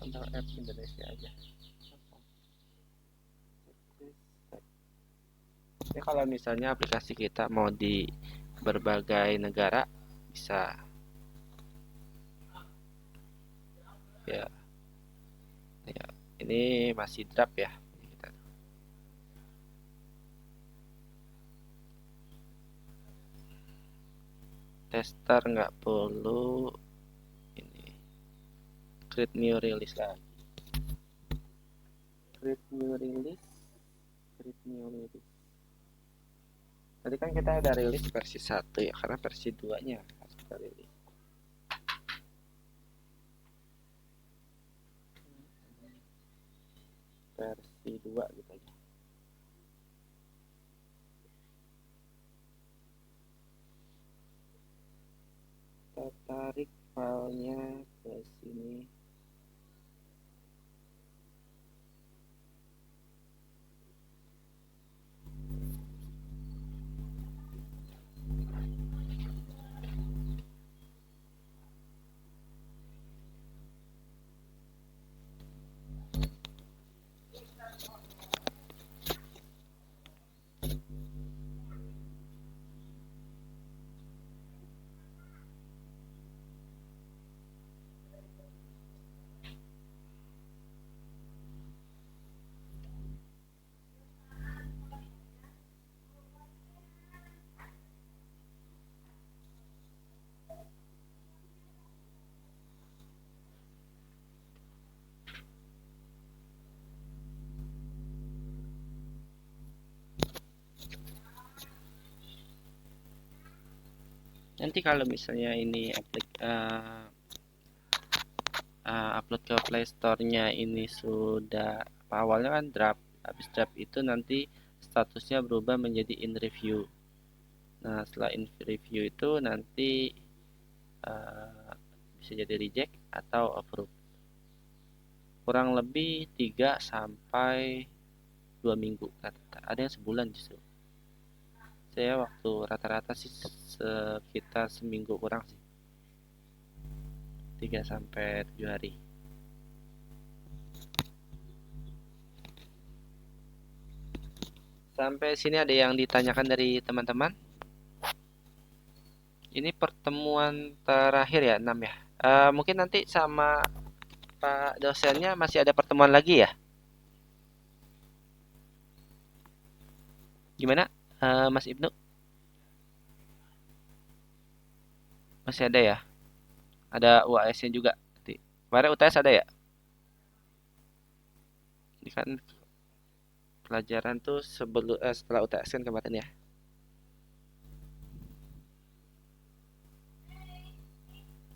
Control F Indonesia aja. Ini kalau misalnya aplikasi kita mau di berbagai negara bisa. ya. Ya, ini masih draft ya. Kita tester nggak perlu ini create new release lagi. Create new release, create new release. Tadi kan kita ada rilis versi 1 ya, karena versi 2-nya harus kita rilis. Versi 2 gitu aja. Kita tarik filenya ke sini. Nanti kalau misalnya ini upload ke Play Store-nya ini sudah awalnya kan draft, habis draft itu nanti statusnya berubah menjadi in review. Nah, setelah in review itu nanti bisa jadi reject atau approve. Kurang lebih 3 sampai 2 minggu. Ada yang sebulan justru. Saya waktu rata-rata sih sekitar seminggu kurang sih. 3 sampai 7 hari. Sampai sini ada yang ditanyakan dari teman-teman? Ini pertemuan terakhir ya, 6 ya. Mungkin nanti sama Pak dosennya masih ada pertemuan lagi ya? Gimana, Mas Ibnu? Masih ada ya? Ada UAS-nya juga. Kemarin UTS ada ya? Ini kan pelajaran tuh setelah UTS kan kemarin ya.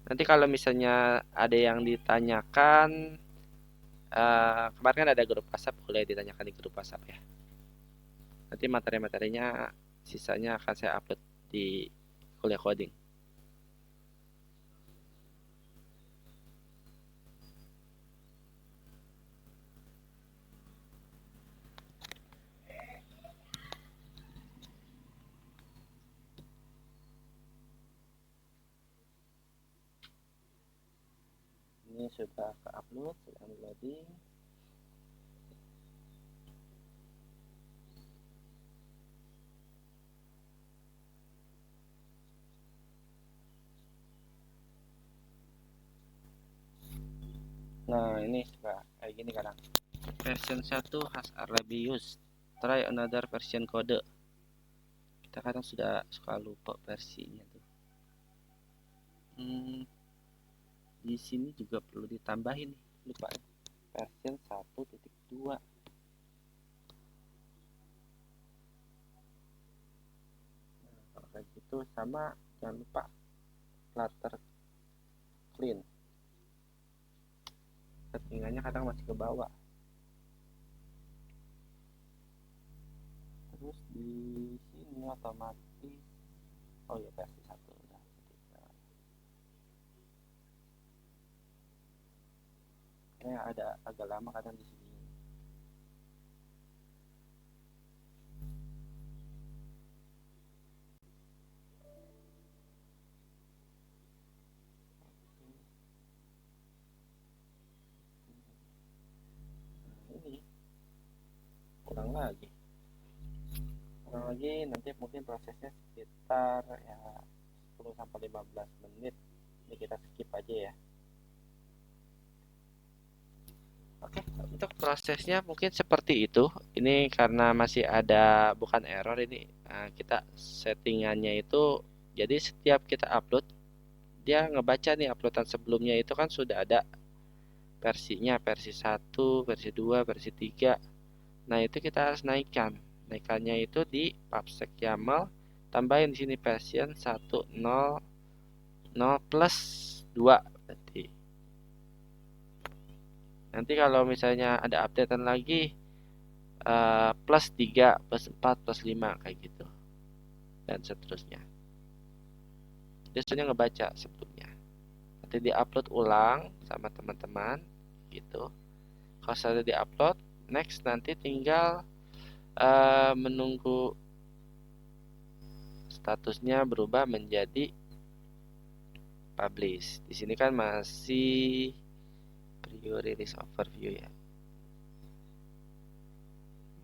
Nanti kalau misalnya ada yang ditanyakan, kemarin kan ada grup WhatsApp, boleh ditanyakan di grup WhatsApp ya. Nanti materi-materinya sisanya akan saya upload di kuliah coding. Ini sudah ke-upload, sedang loading. Nah, ini suka kayak gini kadang. Version 1 has already used. Try another version kode. Kita kadang suka lupa versinya tuh. Di sini juga perlu ditambahin nih, lupa. Version 1.2. Nah, kalau kayak gitu sama jangan lupa Flutter clean. Settingannya kadang masih ke bawah. Terus di sini otomatis, oh ya versi 1 udah. Kayak ada agak lama kadang di sini. Nah, ini kurang lagi. Nanti mungkin prosesnya sekitar ya 10 sampai 15 menit. Ini kita skip aja ya. Oke, untuk prosesnya mungkin seperti itu. Ini karena masih ada bukan error ini, kita settingannya itu jadi setiap kita upload dia ngebaca nih uploadan sebelumnya itu kan sudah ada versinya, versi 1, versi 2, versi 3. Nah, itu kita harus naikkan. Naikannya itu di PubSec YAML, tambahin di sini version 1.0.0 plus 2 berarti. Nanti kalau misalnya ada updatean lagi plus 3, plus 4, plus 5 kayak gitu. Dan seterusnya. Dia sudah ngebaca sebelumnya. Nanti di-upload ulang sama teman-teman gitu. Kalau sudah di-upload, next nanti tinggal menunggu statusnya berubah menjadi publish. Di sini kan masih preview release overview ya.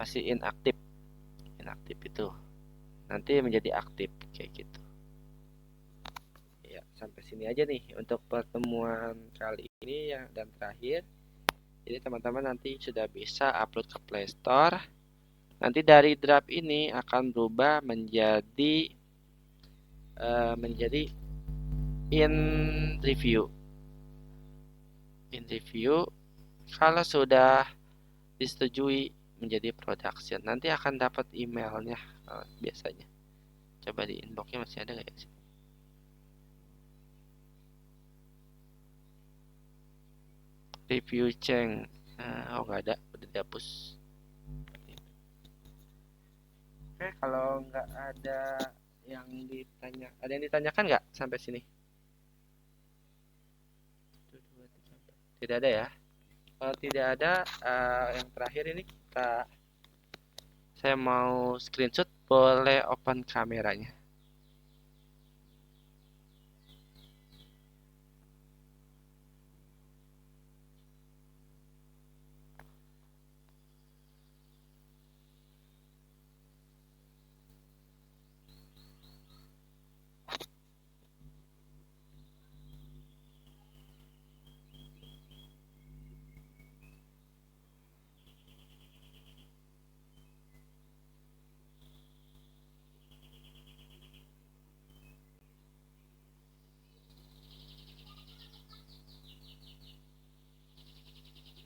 Masih inaktif. Inaktif itu nanti menjadi aktif kayak gitu. Ya, sampai sini aja nih untuk pertemuan kali ini ya dan terakhir. Jadi teman-teman nanti sudah bisa upload ke Play Store. Nanti dari draft ini akan berubah menjadi in review. In review kalau sudah disetujui menjadi production, nanti akan dapat emailnya biasanya. Coba di inboxnya masih ada nggak ya? Review change. Oh nggak ada, udah dihapus. Oke, kalau nggak ada ada yang ditanyakan nggak sampai sini? Tidak ada ya. Kalau tidak ada, yang terakhir ini saya mau screenshot, boleh open kameranya.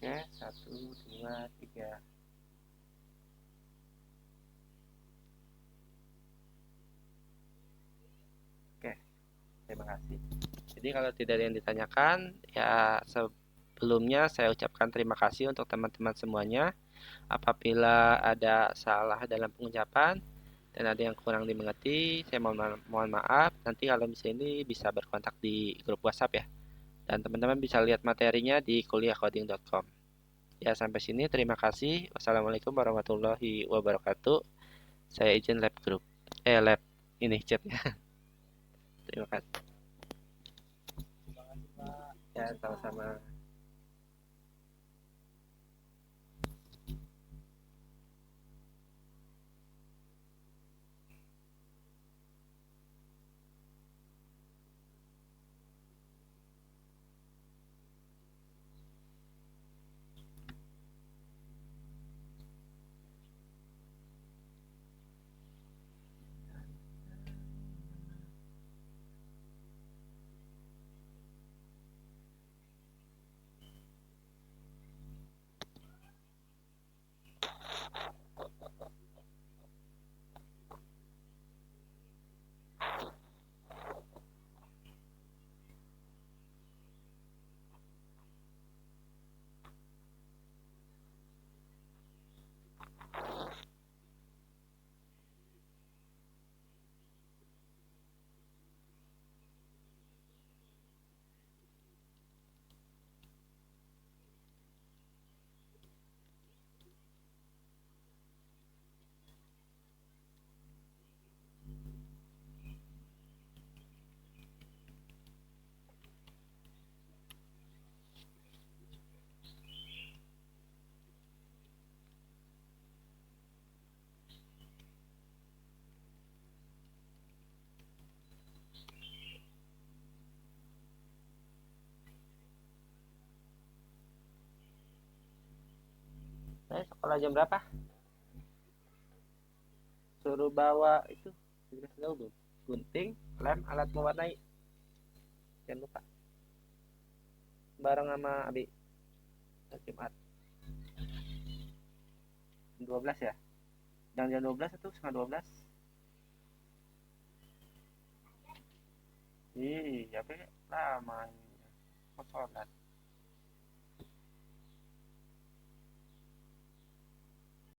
Oke, 1, 2, 3. Oke, terima kasih. Jadi kalau tidak ada yang ditanyakan, ya sebelumnya saya ucapkan terima kasih untuk teman-teman semuanya. Apabila ada salah dalam pengucapan dan ada yang kurang dimengerti, saya mohon maaf. Nanti kalau misalnya ini bisa berkontak di grup WhatsApp ya. Dan teman-teman bisa lihat materinya di kuliahcoding.com. Ya, sampai sini terima kasih. Wassalamualaikum warahmatullahi wabarakatuh. Saya izin lab group. Lab ini chatnya. Terima kasih. Ya, sama-sama. Sekolah jam berapa? Suruh bawa itu, dikasih tahu belum? Gunting, lem, alat mewarnai. Jangan lupa. Bareng sama Abi. Jumat. Jam 12 ya? Jangan jam 12 atau setengah 12? Iya, tapi lama. Mau sholat.